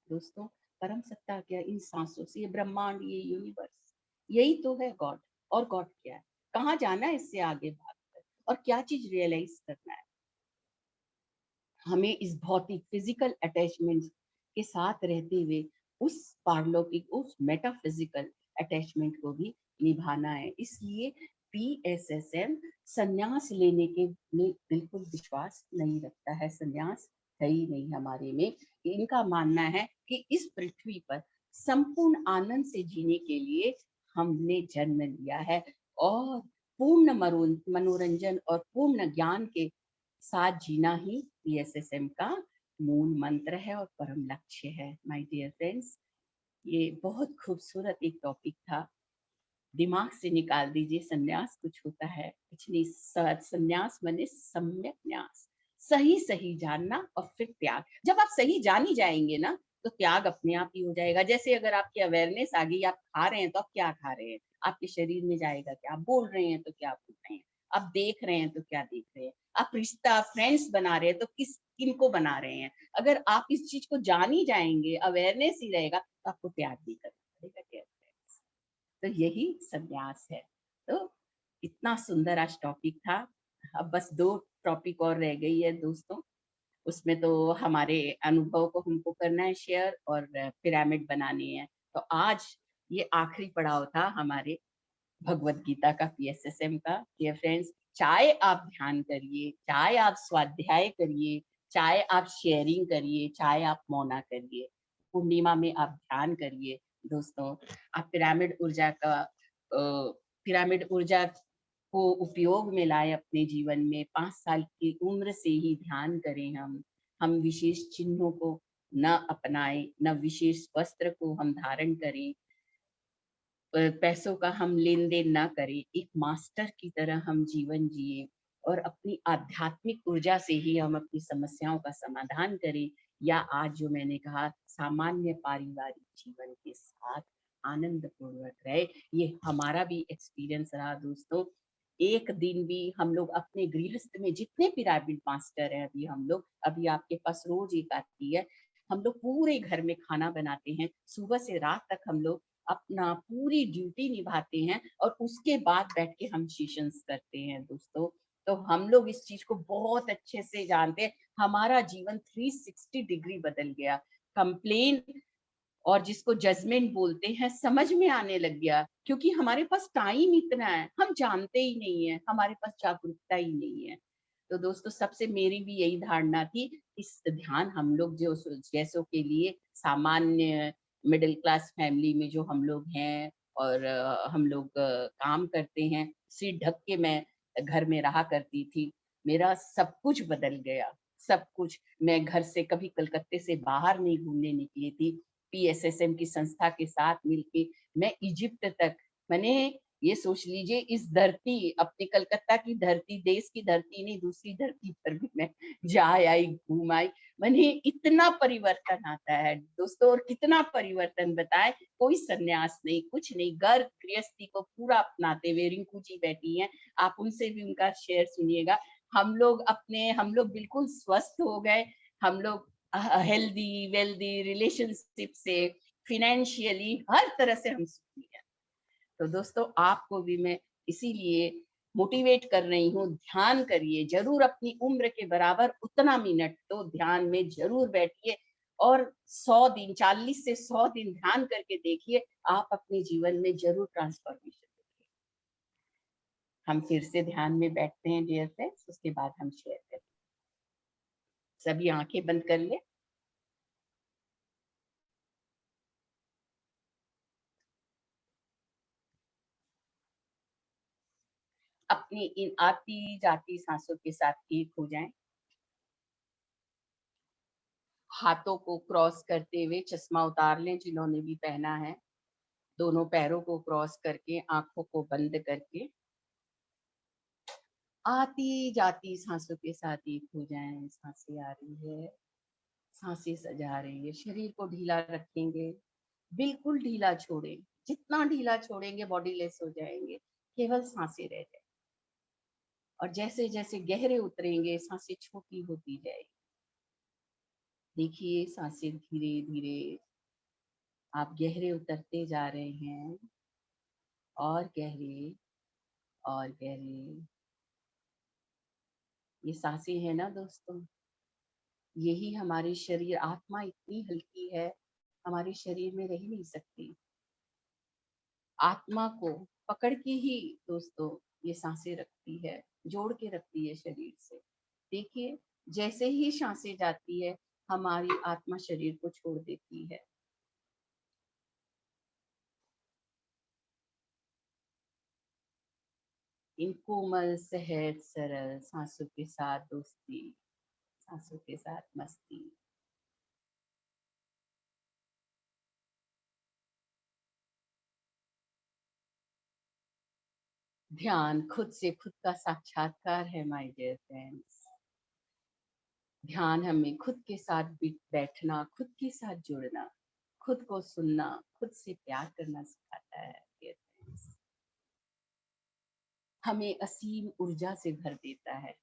दोस्तों, परम सत्ता क्या, इन सांसों से, ये ब्रह्मांड, ये यूनिवर्स, यही तो है गॉड। और गॉड क्या है, कहाँ जाना है इससे आगे भागकर, और क्या चीज रियलाइज करना है। हमें इस भौतिक फिजिकल अटैचमेंट के साथ रहते हुए उस पारलौकिक, उस मेटाफिजिकल अटैचमेंट को भी निभाना है। इसलिए PSSM संन्यास लेने के में बिल्कुल विश्वास नहीं रखता है, संन्यास है ही नहीं हमारे में। इनका मानना है कि इस पृथ्वी पर संपूर्ण आनंद से जीने के लिए हमने जन्म लिया है और पूर्ण मनोरंजन और पूर्ण ज्ञान के साथ जीना ही PSSM का मूल मंत्र है और परम लक्ष्य है। माय डियर फ्रेंड्स, ये बहुत खूबसूरत एक टॉपिक था। दिमाग से निकाल दीजिए, संन्यास कुछ होता है कुछ नहीं। संन्यास माने सम्यक न्यास, सही सही जानना और फिर त्याग। जब आप सही जान ही जाएंगे ना तो त्याग अपने आप ही हो जाएगा। जैसे अगर आपकी अवेयरनेस आ गई, आप खा रहे हैं तो आप क्या खा रहे हैं, आपके शरीर में जाएगा क्या, आप बोल रहे हैं तो क्या बोल रहे हैं, आप देख रहे हैं तो क्या देख रहे हैं, आप रिश्ता फ्रेंड्स बना रहे हैं तो किनको बना रहे हैं। अगर आप इस चीज को जान ही जाएंगे, अवेयरनेस ही रहेगा, तो आपको त्याग भी करना पड़ेगा। तो यही संन्यास है। तो इतना सुंदर आज टॉपिक था। अब बस 2 टॉपिक और रह गई है दोस्तों। उसमें तो हमारे अनुभव को हमको करना है शेयर और पिरामिड बनाने हैं। तो आज ये आखिरी पड़ाव था हमारे भगवत गीता का, PSSM का। डियर फ्रेंड्स, चाहे आप ध्यान करिए, चाहे आप स्वाध्याय करिए, चाहे आप शेयरिंग करिए, चाहे आप मौना करिए, पूर्णिमा में आप ध्यान करिए दोस्तों। आप पिरामिड ऊर्जा को उपयोग में लाए अपने जीवन में। 5 साल की उम्र से ही ध्यान करें हम विशेष चिन्हों को न अपनाएं, न विशेष वस्त्र को हम धारण करें, पैसों का हम लेन देन ना करें, एक मास्टर की तरह हम जीवन जिए और अपनी आध्यात्मिक ऊर्जा से ही हम अपनी समस्याओं का समाधान करें। या आज जो मैंने कहा, सामान्य पारिवारिक जीवन के साथ आनंद पूर्वक रहे। ये हमारा भी एक्सपीरियंस रहा दोस्तों। एक दिन भी हम लोग अपने गृहस्थ में जितने पिरामिड मास्टर हैं, अभी आपके पास रोज एक आती है, हम लोग पूरे घर में खाना बनाते हैं, सुबह से रात तक हम लोग अपना पूरी ड्यूटी निभाते हैं और उसके बाद बैठ के हम सेशंस करते हैं दोस्तों। तो हम लोग इस चीज को बहुत अच्छे से जानते हैं। हमारा जीवन 360 डिग्री बदल गया। कंप्लेन और जिसको जजमेंट बोलते हैं समझ में आने लग गया, क्योंकि हमारे पास टाइम इतना है, हम जानते ही नहीं है, हमारे पास जागरूकता ही नहीं है। तो दोस्तों, सबसे मेरी भी यही धारणा थी, इस ध्यान हम लोग जो जैसों के लिए, सामान्य मिडिल क्लास फैमिली में जो हम लोग हैं और हम लोग काम करते हैं, सिर ढक के मैं घर में रहा करती थी। मेरा सब कुछ बदल गया, सब कुछ। मैं घर से कभी कलकत्ते से बाहर नहीं घूमने निकली थी। PSSM की संस्था के साथ मिलके मैं इजिप्ट तक, मैंने ये सोच लीजिए, इस धरती, अपने कलकत्ता की धरती, देश की धरती नहीं, दूसरी धरती पर भी मैं जा आई, घूम आई। मैंने इतना परिवर्तन आता है दोस्तों, और कितना परिवर्तन बताए। कोई संन्यास नहीं, कुछ नहीं, घर गृहस्थी को पूरा अपनाते हुए रिंकू जी बैठी हैं, आप उनसे भी उनका शेयर सुनिएगा। हम लोग बिल्कुल स्वस्थ हो गए। हम लोग हेल्दी वेल्दी रिलेशनशिप से, फिनेंशियली, हर तरह से हम सुखी हैं। तो दोस्तों, आपको भी मैं इसीलिए मोटिवेट कर रही हूँ, ध्यान करिए जरूर। अपनी उम्र के बराबर उतना मिनट तो ध्यान में जरूर बैठिए और 100 दिन, 40 से 100 दिन ध्यान करके देखिए, आप अपने जीवन में जरूर ट्रांसफॉर्मेशन देखिए। हम फिर से ध्यान में बैठते हैं डियर फ्रेंड्स, उसके बाद हम शेयर करें। सभी आंखें बंद कर ले। अपनी इन आती जाती सांसों के साथ एक हो जाएं। हाथों को क्रॉस करते हुए चश्मा उतार लें जिन्होंने भी पहना है। दोनों पैरों को क्रॉस करके, आंखों को बंद करके आती जाती सांसों के साथ एक हो जाएं। सांसें आ रही है, सांसें सजा रही है। शरीर को ढीला रखेंगे, बिल्कुल ढीला छोड़ें। जितना ढीला छोड़ेंगे बॉडी लेस हो जाएंगे, केवल सांसें रह जाए। और जैसे जैसे गहरे उतरेंगे, सांसें छोटी होती जाएगी। देखिए, सांसें धीरे धीरे आप गहरे उतरते जा रहे हैं, और गहरे और गहरे। ये सांसें है ना दोस्तों, यही हमारे शरीर, आत्मा इतनी हल्की है, हमारे शरीर में रह नहीं सकती। आत्मा को पकड़ के ही दोस्तों ये सांसें रखती है, जोड़ के रखती है शरीर से। देखिए, जैसे ही सांसें जाती है, हमारी आत्मा शरीर को छोड़ देती है। इन कोमल, सहज, सरल सांसों के साथ दोस्ती, सांसों के साथ मस्ती। ध्यान खुद से खुद का साक्षात्कार है माय डियर फ्रेंड्स। ध्यान हमें खुद के साथ बैठना, खुद के साथ जुड़ना, खुद को सुनना, खुद से प्यार करना सिखाता है डियर फ्रेंड्स। हमें असीम ऊर्जा से भर देता है।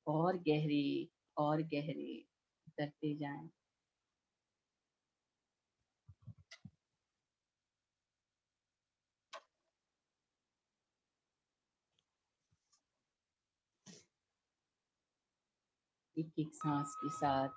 और गहरे उतरते जाएं। एक एक सांस के साथ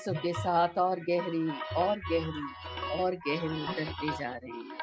सांसों के साथ और गहरी उतरते जा रहे हैं।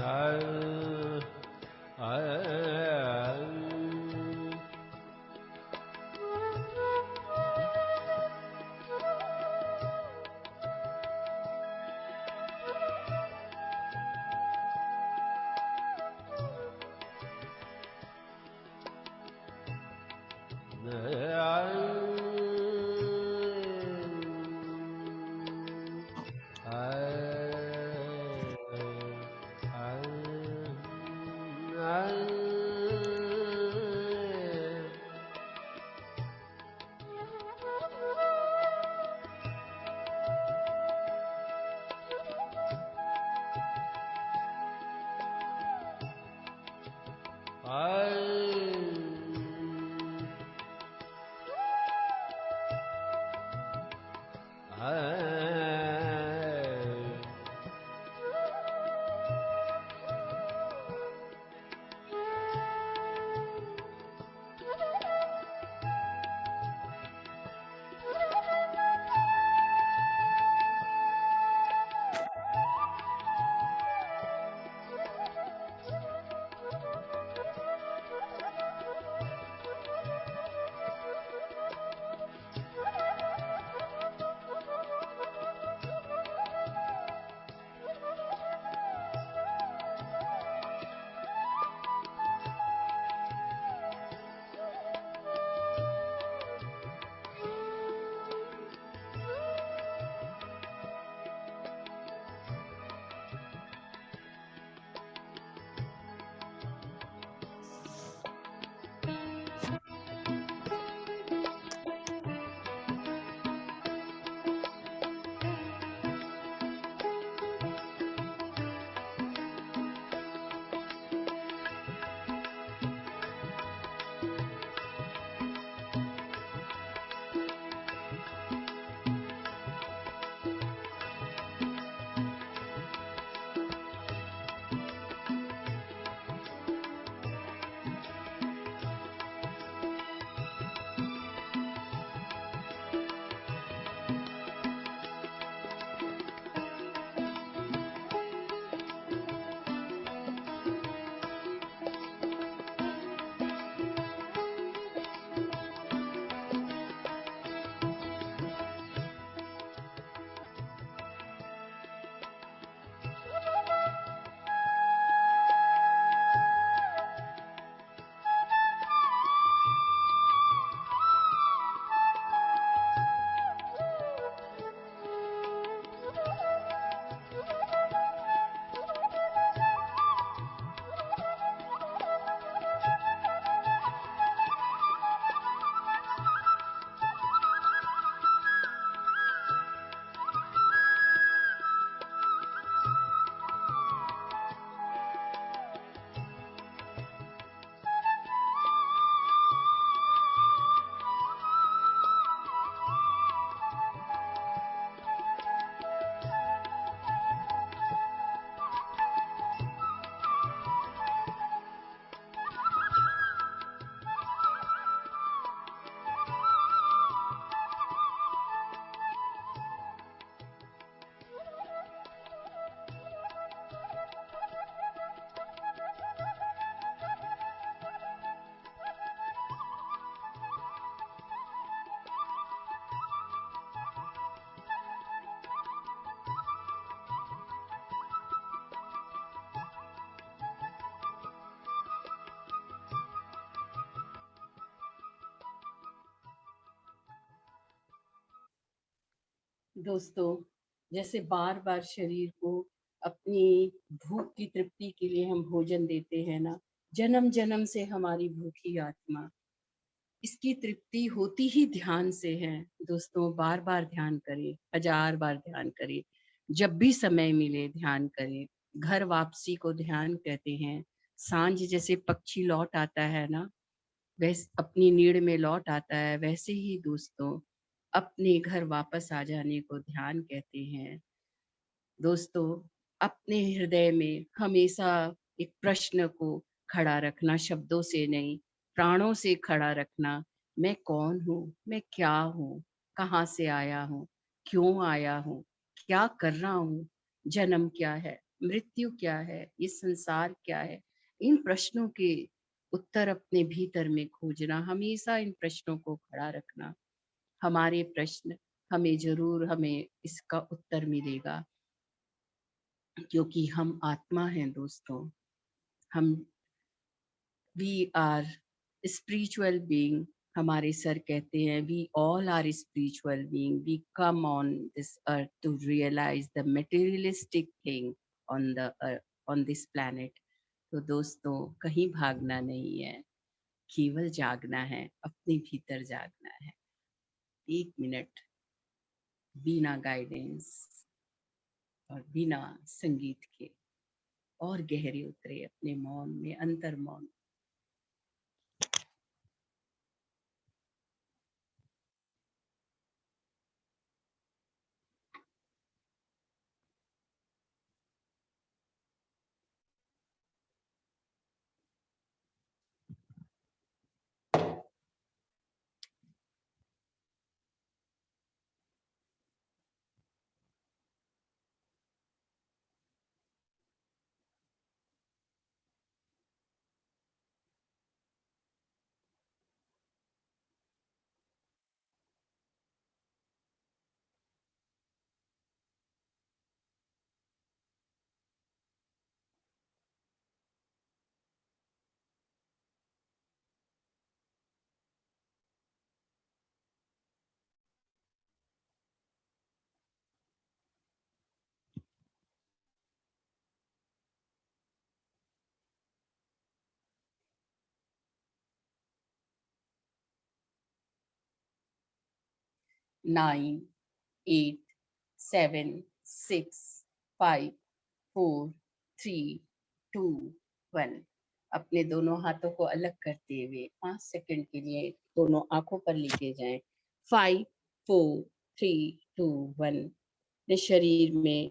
I दोस्तों, जैसे बार बार शरीर को अपनी भूख की तृप्ति के लिए हम भोजन देते हैं ना, जन्म जन्म से हमारी भूखी आत्मा, इसकी तृप्ति होती ही ध्यान से है। दोस्तों, बार बार ध्यान करें, 1000 बार ध्यान करें, जब भी समय मिले ध्यान करें। घर वापसी को ध्यान कहते हैं। सांझ जैसे पक्षी लौट आता है ना, वैसे अपनी नीड़ में लौट आता है, वैसे ही दोस्तों अपने घर वापस आ जाने को ध्यान कहते हैं। दोस्तों, अपने हृदय में हमेशा एक प्रश्न को खड़ा रखना, शब्दों से नहीं, प्राणों से खड़ा रखना। मैं कौन हूँ? मैं क्या हूँ? कहाँ से आया हूँ? क्यों आया हूँ? क्या कर रहा हूँ? जन्म क्या है? मृत्यु क्या है? ये संसार क्या है? इन प्रश्नों के उत्तर अपने भीतर में खोजना, हमेशा इन प्रश्नों को खड़ा रखना। हमारे प्रश्न हमें इसका उत्तर मिलेगा, क्योंकि हम आत्मा हैं दोस्तों। हम वी आर स्पिरिचुअल बीइंग। हमारे सर कहते हैं we all are spiritual being, we come on this earth to realise the materialistic thing on the on this planet. तो दोस्तों, कहीं भागना नहीं है, केवल जागना है, अपने भीतर जागना है। 1 मिनट बिना गाइडेंस और बिना संगीत के और गहरे उतरे अपने मौन में, अंतर मौन। नाइन, 8, 7, 6, 5, 4, 3, 2, 1। अपने दोनों हाथों को अलग करते हुए 5 सेकंड के लिए दोनों आंखों पर लेके जाएं। 5, 4, 3, 2, 1। अपने शरीर में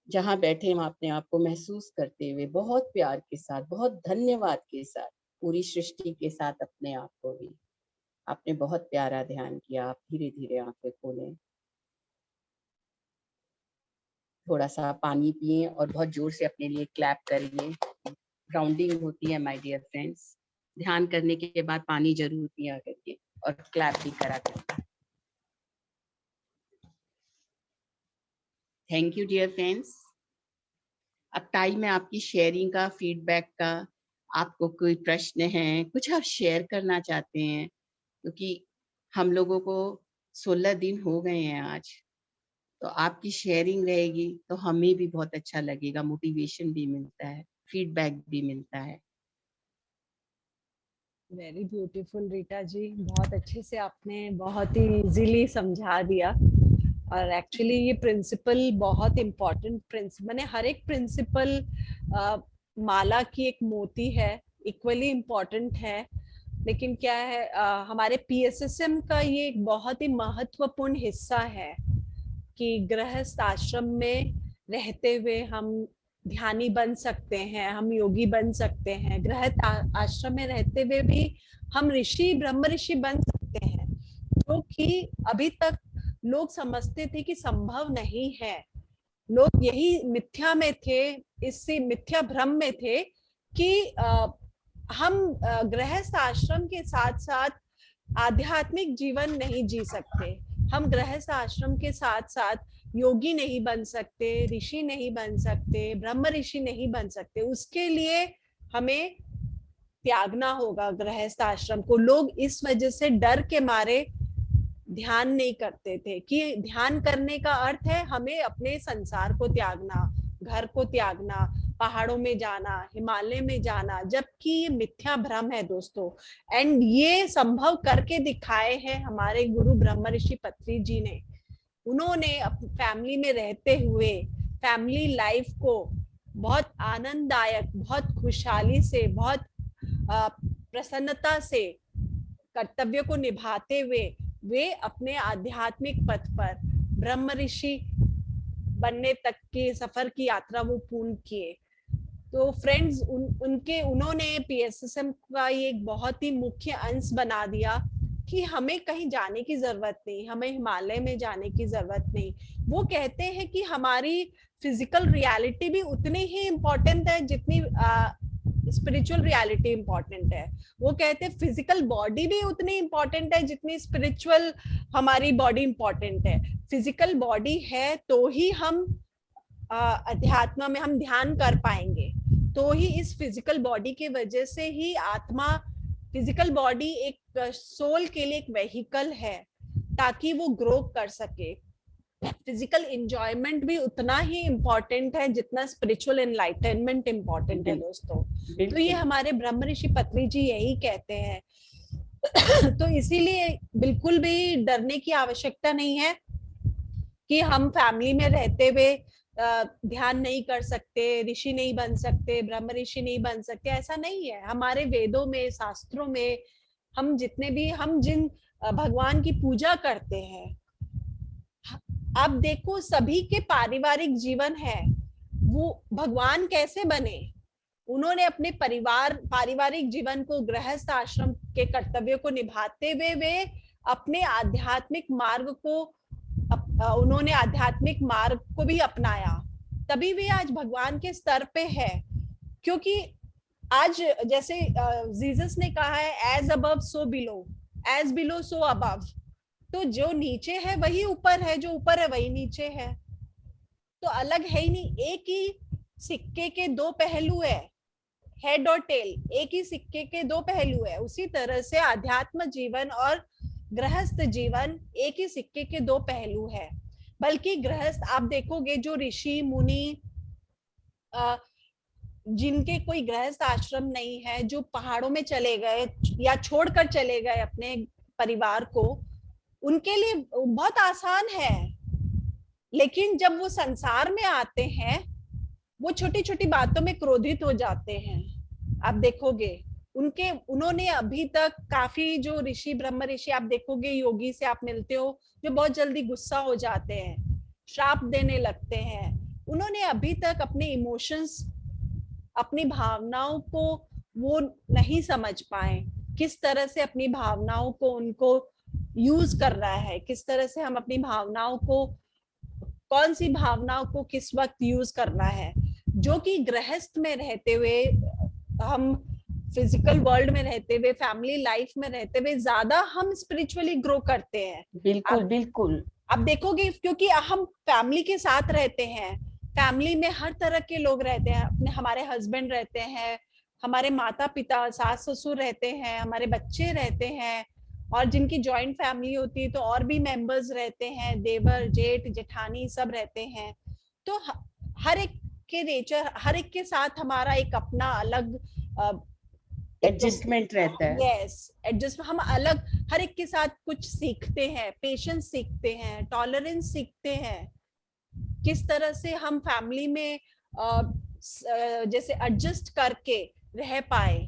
जहां बैठे हम अपने आप को महसूस करते हुए बहुत प्यार के साथ, बहुत धन्यवाद के साथ, पूरी सृष्टि के साथ अपने आप को भी। आपने बहुत प्यारा ध्यान किया। आप धीरे धीरे आंखें खोलें, थोड़ा सा पानी पिए और बहुत जोर से अपने लिए क्लैप करिए। ग्राउंडिंग होती है माय डियर फ्रेंड्स। ध्यान करने के बाद पानी जरूर पिया करिए और क्लैप भी करा करिए। Thank you dear friends. अब टाइम है आपकी शेयरिंग का, फीडबैक का। आपको कोई प्रश्न है, कुछ आप शेयर करना चाहते हैं, क्योंकि हम लोगों को 16 दिन हो गए हैं आज, तो आपकी शेयरिंग रहेगी तो हमें भी बहुत अच्छा लगेगा, मोटिवेशन भी मिलता है, फीडबैक भी मिलता है। वेरी ब्यूटीफुल रीटा जी, बहुत अच्छे से आपने बहुत ही इजीली समझा दिया। और एक्चुअली ये प्रिंसिपल बहुत इम्पोर्टेंट प्रिंसिपल, मैंने हर एक प्रिंसिपल माला की एक मोती है, इक्वली इम्पोर्टेंट है। लेकिन क्या है, हमारे पीएसएसएम का ये एक बहुत ही महत्वपूर्ण हिस्सा है कि गृहस्थ आश्रम में रहते हुए हम ध्यानी बन सकते हैं, हम योगी बन सकते हैं। गृहस्थ आश्रम में रहते हुए भी हम ऋषि, ब्रह्म ऋषि बन सकते हैं, जो कि अभी तक लोग समझते थे कि संभव नहीं है। लोग यही मिथ्या में थे, इससे मिथ्या भ्रम में थे कि हम गृहस्थ आश्रम के साथ साथ आध्यात्मिक जीवन नहीं जी सकते, हम गृहस्थ आश्रम के साथ साथ योगी नहीं बन सकते, ऋषि नहीं बन सकते, ब्रह्म ऋषि नहीं बन सकते। उसके लिए हमें त्यागना होगा गृहस्थ आश्रम को। लोग इस वजह से डर के मारे ध्यान नहीं करते थे कि ध्यान करने का अर्थ है हमें अपने संसार को त्यागना, घर को त्यागना, पहाड़ों में जाना, हिमालय में जाना, जबकि ये मिथ्या भ्रम है दोस्तों। एंड ये संभव करके दिखाए हैं हमारे गुरु ब्रह्म ऋषि पत्री जी ने। उन्होंने अपनी फैमिली में रहते हुए फैमिली लाइफ को बहुत आनंददायक, बहुत खुशहाली से, बहुत प्रसन्नता से कर्तव्य को निभाते हुए वे अपने आध्यात्मिक पथ पर ब्रह्म ऋषि बनने तक के सफर की यात्रा वो पूर्ण किए। तो फ्रेंड्स, उन्होंने पीएसएसएम का ये एक बहुत ही मुख्य अंश बना दिया कि हमें कहीं जाने की जरूरत नहीं, हमें हिमालय में जाने की जरूरत नहीं। वो कहते हैं कि हमारी फिजिकल रियलिटी भी उतनी ही इम्पोर्टेंट है जितनी स्पिरिचुअल रियलिटी इम्पोर्टेंट है। वो कहते हैं फिजिकल बॉडी भी उतनी इम्पोर्टेंट है जितनी स्पिरिचुअल हमारी बॉडी इम्पोर्टेंट है। फिजिकल बॉडी है तो ही हम अध्यात्म में हम ध्यान कर पाएंगे, तो ही इस फिजिकल बॉडी की वजह से ही आत्मा फिजिकल बॉडी एक सोल के लिए एक वेहिकल है ताकि वो ग्रो कर सके। फिजिकल एंजॉयमेंट भी उतना ही इम्पोर्टेंट है जितना स्पिरिचुअल एनलाइटनमेंट इम्पोर्टेंट है दोस्तों। तो ये हमारे ब्रह्म ऋषि पत्री जी यही कहते हैं। तो इसीलिए बिल्कुल भी डरने की आवश्यकता नहीं है कि हम फैमिली में रहते हुए ध्यान नहीं कर सकते, ऋषि नहीं बन सकते, ब्रह्म ऋषि नहीं बन सकते, ऐसा नहीं है। हमारे वेदों में, शास्त्रों में हम जितने भी हम जिन भगवान की पूजा करते हैं, आप देखो सभी के पारिवारिक जीवन है, वो भगवान कैसे बने? उन्होंने अपने पारिवारिक जीवन को, गृहस्थ आश्रम के कर्तव्य को निभाते हुए वे अपने आध्यात्मिक मार्ग को उन्होंने आध्यात्मिक मार्ग को भी अपनाया, तभी वे आज भगवान के स्तर पे है। क्योंकि आज जैसे जीसस ने कहा है, as above so below, as below so above. तो जो नीचे है वही ऊपर है, जो ऊपर है वही नीचे है, तो अलग है ही नहीं। एक ही सिक्के के दो पहलू है, हेड और टेल, एक ही सिक्के के दो पहलू है। उसी तरह से आध्यात्म जीवन और गृहस्थ जीवन एक ही सिक्के के दो पहलू है। बल्कि गृहस्थ आप देखोगे जो ऋषि मुनि जिनके कोई गृहस्थ आश्रम नहीं है, जो पहाड़ों में चले गए या छोड़कर चले गए अपने परिवार को, उनके लिए बहुत आसान है। लेकिन जब वो संसार में आते हैं, वो छोटी छोटी बातों में क्रोधित हो जाते हैं। आप देखोगे उन्होंने अभी तक काफी जो ऋषि, ब्रह्म ऋषि आप देखोगे, योगी से आप मिलते हो, जो बहुत जल्दी गुस्सा हो जाते हैं, श्राप देने लगते हैं। उन्होंने अभी तक अपने इमोशंस, अपनी भावनाओं को वो नहीं समझ पाए, किस तरह से अपनी भावनाओं को उनको यूज कर रहा है, किस तरह से हम अपनी भावनाओं को, कौन सी भावनाओं को किस वक्त यूज करना है। जो कि गृहस्थ में रहते हुए, हम फिजिकल वर्ल्ड में रहते हुए, फैमिली लाइफ में रहते हुए ज्यादा हम स्पिरिचुअली ग्रो करते हैं। बिल्कुल बिल्कुल। आप देखोगे क्योंकि हम फैमिली के साथ रहते हैं, फैमिली में हर तरह के लोग रहते हैं, अपने हमारे हस्बैंड रहते हैं, हमारे माता पिता, सास ससुर रहते हैं, हमारे बच्चे रहते हैं, और जिनकी जॉइंट फैमिली होती है तो और भी मेंबर्स रहते हैं, देवर जेठ जेठानी सब रहते हैं। तो हर एक के नेचर, हर एक के साथ हमारा एक अपना अलग एडजस्टमेंट रहता है। यस, एडजस्ट, हम अलग हर एक के साथ कुछ सीखते हैं, पेशेंस सीखते हैं, टॉलरेंस सीखते हैं, किस तरह से हम फैमिली में जैसे एडजस्ट करके रह पाए,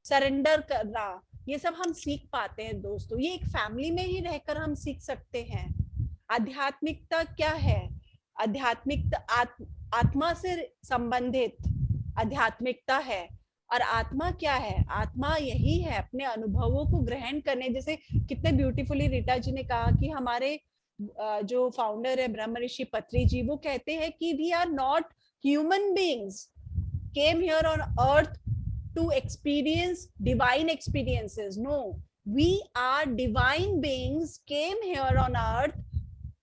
सरेंडर करना, ये सब हम सीख पाते हैं दोस्तों। ये एक फैमिली में ही रहकर हम सीख सकते हैं। आध्यात्मिकता क्या है? आध्यात्मिकता आत्मा से संबंधित आध्यात्मिकता है। और आत्मा क्या है? आत्मा यही है अपने अनुभवों को ग्रहण करने। जैसे कितने ब्यूटीफुली रीटा जी ने कहा कि हमारे जो फाउंडर है ब्रह्म ऋषि पत्री जी, वो कहते हैं कि we are not human beings came here on earth to experience divine experiences. No, we are divine beings came here on earth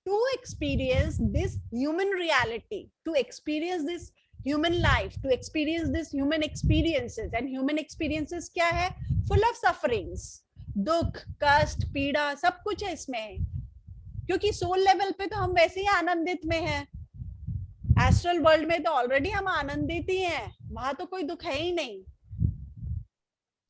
to experience this human reality, to experience this human life, to experience this human experiences. And human experiences क्या है? Full of sufferings, दुख, कष्ट, पीड़ा, सब कुछ है इसमें। क्योंकि सोल लेवल पे तो हम वैसे ही आनंदित में हैं, एस्ट्रल वर्ल्ड में तो ऑलरेडी हम आनंदित ही हैं, वहां तो कोई दुख है ही नहीं।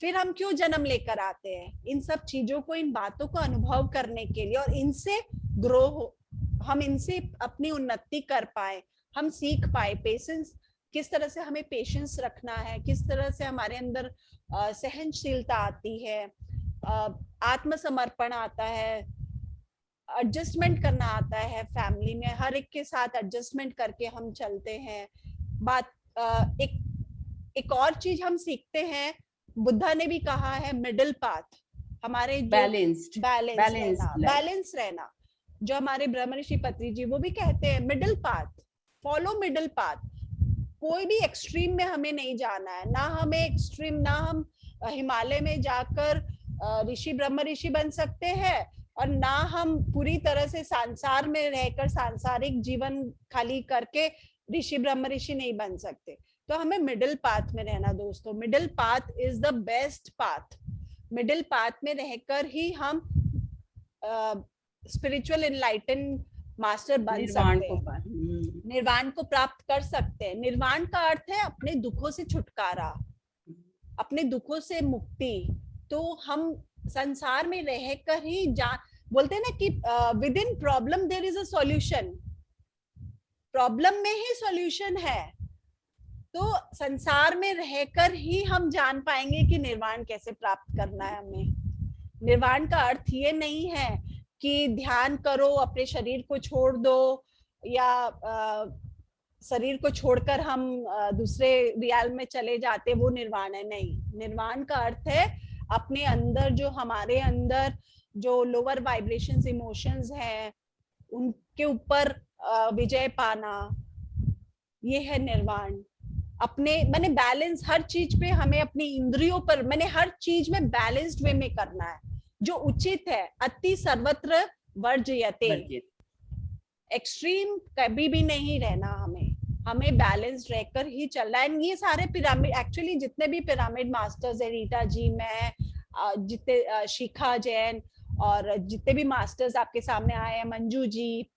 फिर हम क्यों जन्म लेकर आते हैं? इन सब चीजों को, इन बातों को अनुभव करने के लिए, और इनसे ग्रो हो, हम इनसे अपनी उन्नति कर पाए, हम सीख पाए पेशेंस, किस तरह से हमें पेशेंस रखना है, किस तरह से हमारे अंदर सहनशीलता आती है, आत्मसमर्पण आता है, एडजस्टमेंट करना आता है। फैमिली में हर एक के साथ एडजस्टमेंट करके हम चलते हैं। बात एक और चीज हम सीखते हैं, बुद्धा ने भी कहा है मिडिल पाथ, हमारे बैलेंस रहना। जो हमारे ब्रह्म ऋषि पत्री जी वो भी कहते हैं middle path, follow middle path. कोई भी एक्सट्रीम में हमें नहीं जाना है, ना हमें एक्सट्रीम, ना हम हिमालय में जाकर ऋषि ब्रह्म ऋषि बन सकते हैं, और ना हम पूरी तरह से संसार में रहकर सांसारिक जीवन खाली करके ऋषि ब्रह्म ऋषि नहीं बन सकते। तो हमें मिडिल पाथ में रहना दोस्तों। Middle path is the best path. Middle path में रहकर ही हम स्पिरिचुअल एनलाइटन मास्टर बन सकते हैं, निर्वाण को प्राप्त कर सकते हैं। निर्वाण का अर्थ है अपने दुखों से छुटकारा, अपने दुखों से मुक्ति। तो हम संसार में रहकर ही बोलते हैं ना कि within problem there is a solution, problem में ही सॉल्यूशन है। तो संसार में रहकर ही हम जान पाएंगे कि निर्वाण कैसे प्राप्त करना है हमें। निर्वाण का अर्थ ये नहीं है कि ध्यान करो, अपने शरीर को छोड़ दो, या शरीर को छोड़कर हम दूसरे रियाल में चले जाते, वो निर्वाण है। नहीं, निर्वाण का अर्थ है अपने अंदर जो हमारे अंदर जो लोअर वाइब्रेशंस इमोशंस हैं उनके ऊपर विजय पाना, ये है निर्वाण। अपने मैंने बैलेंस हर चीज पे हमें अपनी इंद्रियों पर मैंने हर चीज में बैलेंस्ड वे में करना है जो उचित है। अति सर्वत्र वर्जयते, एक्सट्रीम कभी भी नहीं रहना, हमें बैलेंस्ड रहकर ही चलना है। ये सारे पिरामिड, एक्चुअली जितने भी पिरामिड मास्टर्स है, रीटा जी, मैं, जितने शिखा जैन और जितने भी मास्टर्स आपके सामने आए हैं, मंजू जी,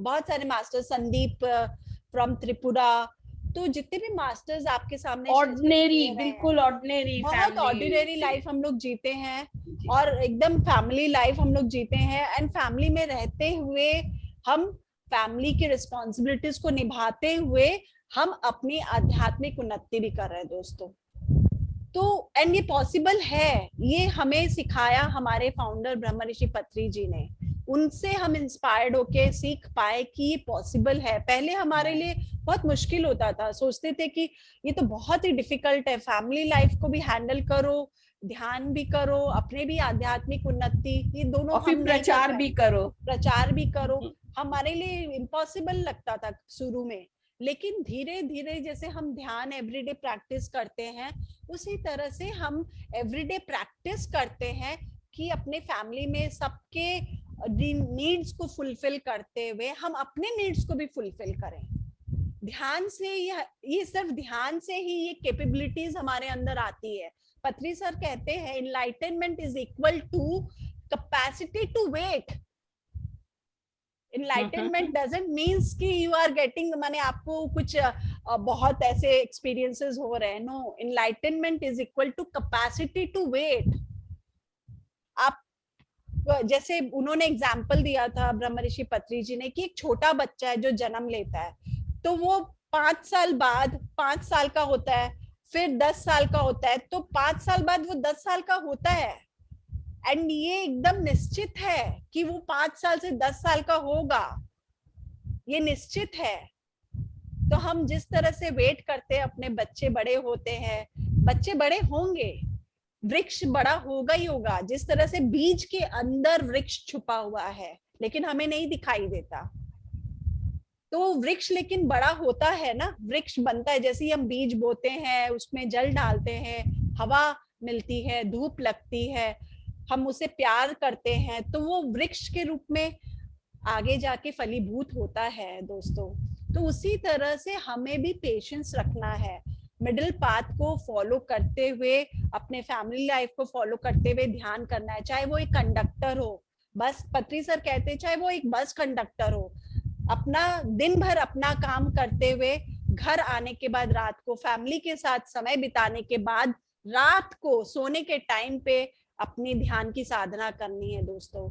बहुत सारे मास्टर्स, संदीप फ्रॉम त्रिपुरा, तो जितने भी मास्टर्स आपके सामने, ऑर्डिनरी, बिल्कुल ऑर्डिनरी, बहुत ऑर्डिनरी लाइफ हम लोग जीते हैं और एकदम फैमिली लाइफ हम लोग जीते हैं। एंड फैमिली में रहते हुए हम फैमिली की रिस्पॉन्सिबिलिटीज को निभाते हुए हम अपनी आध्यात्मिक उन्नति भी कर रहे हैं दोस्तों। तो एंड ये पॉसिबल है, ये हमें सिखाया हमारे फाउंडर ब्रह्म ऋषि पत्री जी ने। उनसे हम इंस्पायर्ड होके सीख पाए कि ये पॉसिबल है। पहले हमारे लिए बहुत मुश्किल होता था, सोचते थे कि ये तो बहुत ही डिफिकल्ट है, फैमिली लाइफ को भी हैंडल करो, ध्यान भी करो, अपने भी आध्यात्मिक उन्नति, ये दोनों और फिर प्रचार भी करो, हमारे लिए इम्पॉसिबल लगता था शुरू में। लेकिन धीरे धीरे जैसे हम ध्यान एवरीडे प्रैक्टिस करते हैं, उसी तरह से हम एवरीडे प्रैक्टिस करते हैं कि अपने फैमिली में सबके नीड्स को फुलफिल करते हुए हम अपने नीड्स को भी फुलफिल करें। ध्यान से ये सिर्फ ध्यान से ही ये कैपेबिलिटीज हमारे अंदर आती है। पत्री सर कहते हैं enlightenment is equal to capacity to wait. Enlightenment doesn't means कि यू आर गेटिंग, माने आपको कुछ बहुत ऐसे एक्सपीरियंसेस हो रहे हैं। No, enlightenment is equal to capacity to wait. आप जैसे उन्होंने एग्जाम्पल दिया था ब्रह्म ऋषि पत्री जी ने कि एक छोटा बच्चा है जो जन्म लेता है, तो वो 5 साल बाद 5 साल का होता है, फिर 10 साल का होता है, तो 5 साल बाद वो 10 साल का होता है। एंड ये एकदम निश्चित है कि वो 5 साल से 10 साल का होगा, ये निश्चित है। तो हम जिस तरह से वेट करते हैं, अपने बच्चे बड़े होते हैं, बच्चे बड़े होंगे, वृक्ष बड़ा होगा ही होगा। जिस तरह से बीज के अंदर वृक्ष छुपा हुआ है लेकिन हमें नहीं दिखाई देता, तो वृक्ष लेकिन बड़ा होता है ना, वृक्ष बनता है। जैसे ही हम बीज बोते हैं, उसमें जल डालते हैं, हवा मिलती है, धूप लगती है, हम उसे प्यार करते हैं, तो वो वृक्ष के रूप में आगे जाके फलीभूत होता है दोस्तों। तो उसी तरह से हमें भी पेशेंस रखना है, मिडिल पाथ को फॉलो करते हुए, अपने फैमिली लाइफ को फॉलो करते हुए ध्यान करना है। चाहे वो एक कंडक्टर हो, बस पत्री सर कहते हैं, चाहे वो एक बस कंडक्टर हो, अपना दिन भर अपना काम करते हुए घर आने के बाद, रात को फैमिली के साथ समय बिताने के बाद, रात को सोने के टाइम पे अपनी ध्यान की साधना करनी है दोस्तों।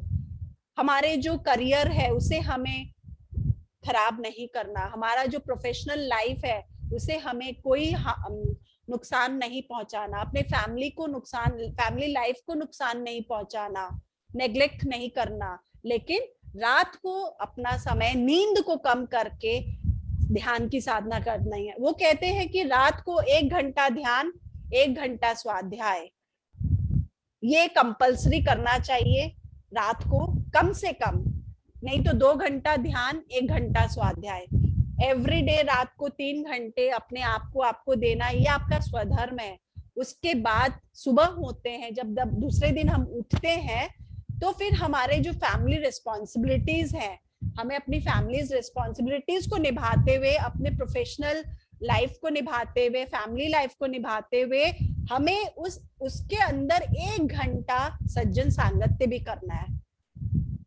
हमारे जो करियर है उसे हमें खराब नहीं करना, हमारा जो प्रोफेशनल लाइफ है उसे हमें कोई नुकसान नहीं पहुंचाना, अपने फैमिली को नुकसान, फैमिली लाइफ को नुकसान नहीं पहुंचाना, नेग्लेक्ट नहीं करना। लेकिन रात को अपना समय नींद को कम करके ध्यान की साधना करना है। वो कहते हैं कि रात को 1 घंटा ध्यान, 1 घंटा स्वाध्याय, ये कंपल्सरी करना चाहिए रात को, कम से कम, नहीं तो 2 घंटा ध्यान, 1 घंटा स्वाध्याय। एवरी डे रात को 3 घंटे अपने आप को आपको देना, ये आपका स्वधर्म है। उसके बाद सुबह होते हैं, जब दूसरे दिन हम उठते हैं, तो फिर हमारे जो फैमिली रिस्पॉन्सिबिलिटीज हैं, हमें अपनी फैमिली रिस्पॉन्सिबिलिटीज को निभाते हुए अपने प्रोफेशनल लाइफ को निभाते हुए, फैमिली लाइफ को निभाते हुए, हमें उसके अंदर 1 घंटा सज्जन सांगत्य भी करना है।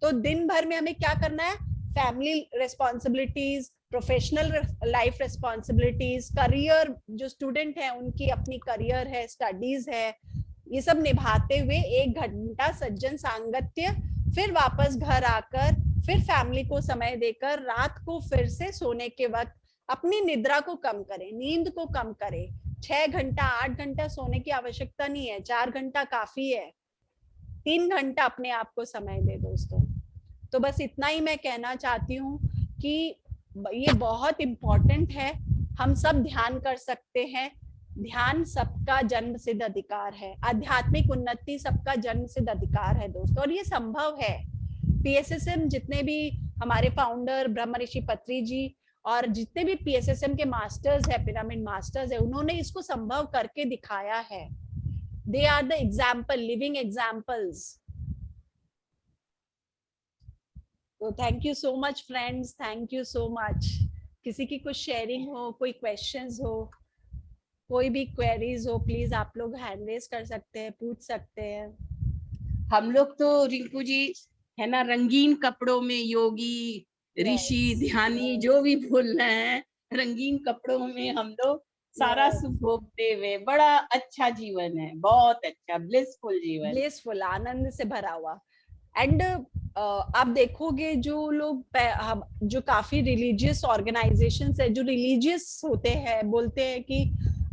तो दिन भर में हमें क्या करना है? Family responsibilities, professional life responsibilities, career, जो स्टूडेंट है उनकी अपनी करियर है, स्टडीज है, ये सब निभाते हुए 1 घंटा सज्जन सांगत्य, फिर वापस घर आकर फिर फैमिली को समय देकर रात को फिर से सोने के वक्त अपनी निद्रा को कम करें, नींद को कम करें। 6 घंटा 8 घंटा सोने की आवश्यकता नहीं है, 4 घंटा काफी है। 3 घंटा अपने आप को समय दे दोस्तों। तो बस इतना ही मैं कहना चाहती हूँ कि ये बहुत इम्पोर्टेंट है। हम सब ध्यान कर सकते हैं, ध्यान सबका जन्म सिद्ध अधिकार है, आध्यात्मिक उन्नति सबका जन्म सिद्ध अधिकार है दोस्तों, और ये संभव है। पीएसएसएम जितने भी हमारे फाउंडर ब्रह्म ऋषि पत्री जी और जितने भी पीएसएसएम के मास्टर्स है, पिरामिड मास्टर्स है, उन्होंने इसको संभव करके दिखाया है। They are the example, living examples. तो thank you so much friends, thank you so much. किसी की कुछ शेयरिंग हो, कोई क्वेश्चंस हो, कोई भी क्वेरीज हो, प्लीज आप लोग हैंड रेज कर सकते हैं, पूछ सकते हैं। हम लोग तो रिंकू जी है ना, रंगीन कपड़ों में योगी, ऋषि, ध्यानी, जो भी बोल रहे हैं, रंगीन कपड़ों में हम लोग सारा सुख भोगते हुए, बड़ा अच्छा जीवन है, बहुत अच्छा ब्लिसफुल जीवन, ब्लिसफुल, आनंद से भरा हुआ। एंड आप देखोगे जो लोग जो काफी रिलीजियस ऑर्गेनाइजेशंस है, जो रिलीजियस होते हैं, बोलते हैं कि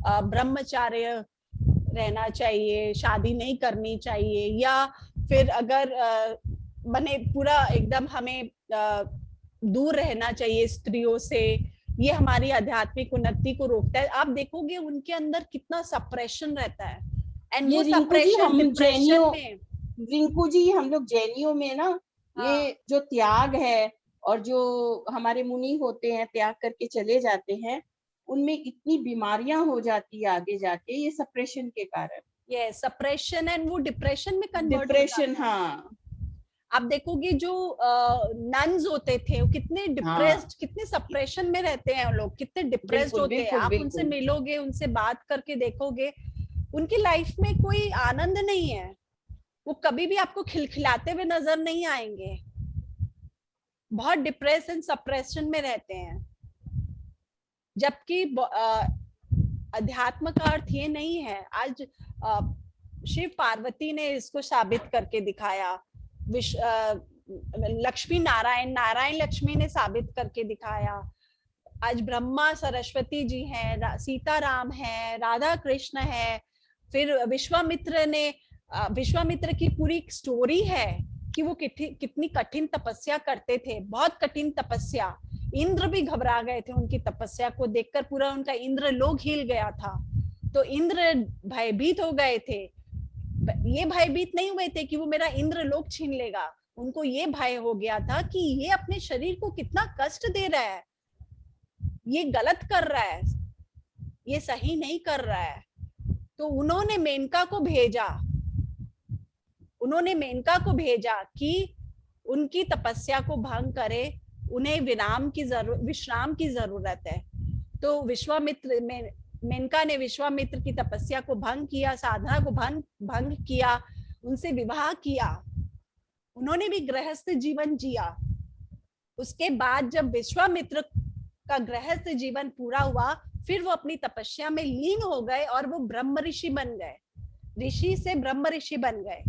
ब्रह्मचार्य रहना चाहिए, शादी नहीं करनी चाहिए, या फिर अगर बने पूरा एकदम हमें दूर रहना चाहिए स्त्रियों से, ये हमारी आध्यात्मिक उन्नति को रोकता है। आप देखोगे उनके अंदर कितना सप्रेशन रहता है, एंड वो सप्रेशन डिप्रेशन में। रिंकू जी हम लोग जैनियों में ना, ये जो त्याग है और जो हमारे मुनि होते हैं त्याग करके चले जाते हैं, उनमें इतनी बीमारियां हो जाती है आगे जाके, ये सप्रेशन के कारण। ये सप्रेशन एंड वो डिप्रेशन में कन्वर्ट डिप्रेशन, हाँ। आप देखोगे जो नन्स होते थे वो कितने डिप्रेस्ड, हाँ, कितने सप्रेशन में रहते हैं लोग, कितने डिप्रेस्ड होते हैं। आप उनसे मिलोगे, उनसे बात करके देखोगे, उनकी लाइफ में कोई आनंद नहीं है, वो कभी भी आपको खिलखिलाते हुए नजर नहीं आएंगे, बहुत डिप्रेस एंड सप्रेशन में रहते हैं। जबकि अध्यात्म का अर्थ ये नहीं है। आज शिव पार्वती ने इसको साबित करके दिखाया, लक्ष्मी नारायण, नारायण लक्ष्मी ने साबित करके दिखाया। आज ब्रह्मा सरस्वती जी हैं, सीताराम है, राधा कृष्ण है, फिर विश्वामित्र की पूरी स्टोरी है कि वो कितनी कठिन तपस्या करते थे, बहुत कठिन तपस्या। इंद्र भी घबरा गए थे उनकी तपस्या को देखकर, पूरा उनका इंद्र लोक हिल गया था। तो इंद्र भयभीत हो गए थे। ये भयभीत नहीं हुए थे कि वो मेरा इंद्र लोक छीन लेगा, उनको ये भय हो गया था कि ये अपने शरीर को कितना कष्ट दे रहा है, ये गलत कर रहा है, ये सही नहीं कर रहा है। तो उन्होंने मेनका को भेजा, कि उनकी तपस्या को भंग करे, उन्हें विश्राम की जरूरत है। तो मेनका ने विश्वामित्र की तपस्या को भंग किया, साधना को भंग किया, उनसे विवाह किया, उन्होंने भी गृहस्थ जीवन जिया। उसके बाद जब विश्वामित्र का गृहस्थ जीवन पूरा हुआ, फिर वो अपनी तपस्या में लीन हो गए और वो ब्रह्म ऋषि बन गए, ऋषि से ब्रह्म ऋषि बन गए।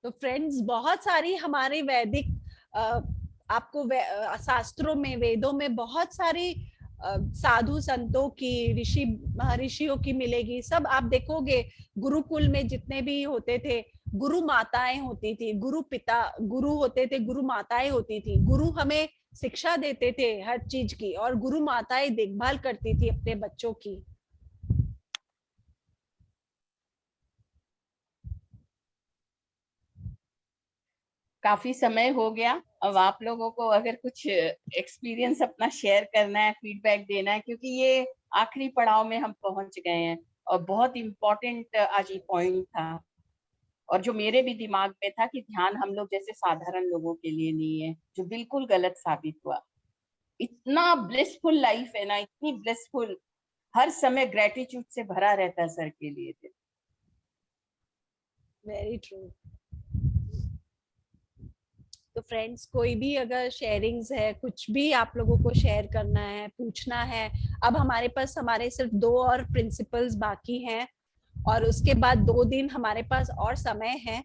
तो फ्रेंड्स, बहुत सारी हमारे वैदिक आपको शास्त्रों में, वेदों में बहुत सारी साधु संतों की, ऋषियों की मिलेगी। सब आप देखोगे गुरुकुल में जितने भी होते थे, गुरु माताएं होती थी, गुरु होते थे, गुरु माताएं होती थी। गुरु हमें शिक्षा देते थे हर चीज की, और गुरु माताएं देखभाल करती थी अपने बच्चों की। काफी समय हो गया, अब आप लोगों को अगर कुछ एक्सपीरियंस अपना शेयर करना है, फीडबैक देना है, क्योंकि ये आखिरी पड़ाव में हम पहुंच गए हैं और बहुत इम्पोर्टेंट आज ये पॉइंट था। और जो मेरे भी दिमाग में था कि ध्यान हम लोग जैसे साधारण लोगों के लिए नहीं है, जो बिल्कुल गलत साबित हुआ। इतना ब्लिसफुल लाइफ है ना, इतनी ब्लिसफुल, हर समय ग्रेटिट्यूड से भरा रहता है सर के लिए दिल। Very true. तो फ्रेंड्स, कोई भी अगर शेयरिंग्स है, कुछ भी आप लोगों को शेयर करना है, पूछना है, अब हमारे पास हमारे सिर्फ 2 और प्रिंसिपल्स बाकी हैं, और उसके बाद 2 दिन हमारे पास और समय है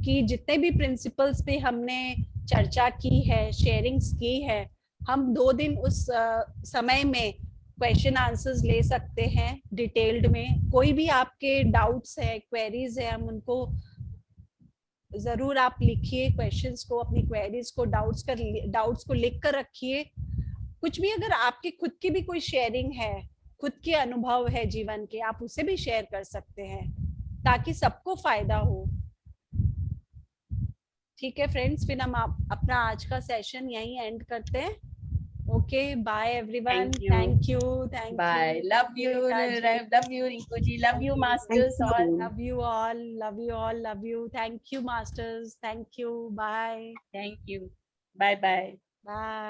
कि जितने भी प्रिंसिपल्स पे हमने चर्चा की है, शेयरिंग्स की है, हम 2 दिन उस समय में क्वेश्चन आंसर्स ले सकते हैं डिटेल्ड में। कोई भी आपके डाउट्स है, क्वेरीज है, हम उनको जरूर आप लिखिए क्वेश्चंस को, अपनी क्वेरीज को, डाउट्स को लिख कर रखिए। कुछ भी अगर आपके खुद की भी कोई शेयरिंग है, खुद के अनुभव है जीवन के, आप उसे भी शेयर कर सकते हैं ताकि सबको फायदा हो। ठीक है फ्रेंड्स, फिर हम अपना आज का सेशन यहीं एंड करते हैं। Okay, bye everyone. Thank you, thank you, thank bye, you, love thank you you, Rita ji, love you Rinku ji, love you thank you, Thank masters all, you. Love you all, love you all, love you, thank you masters, thank you, bye thank you, bye bye. Bye.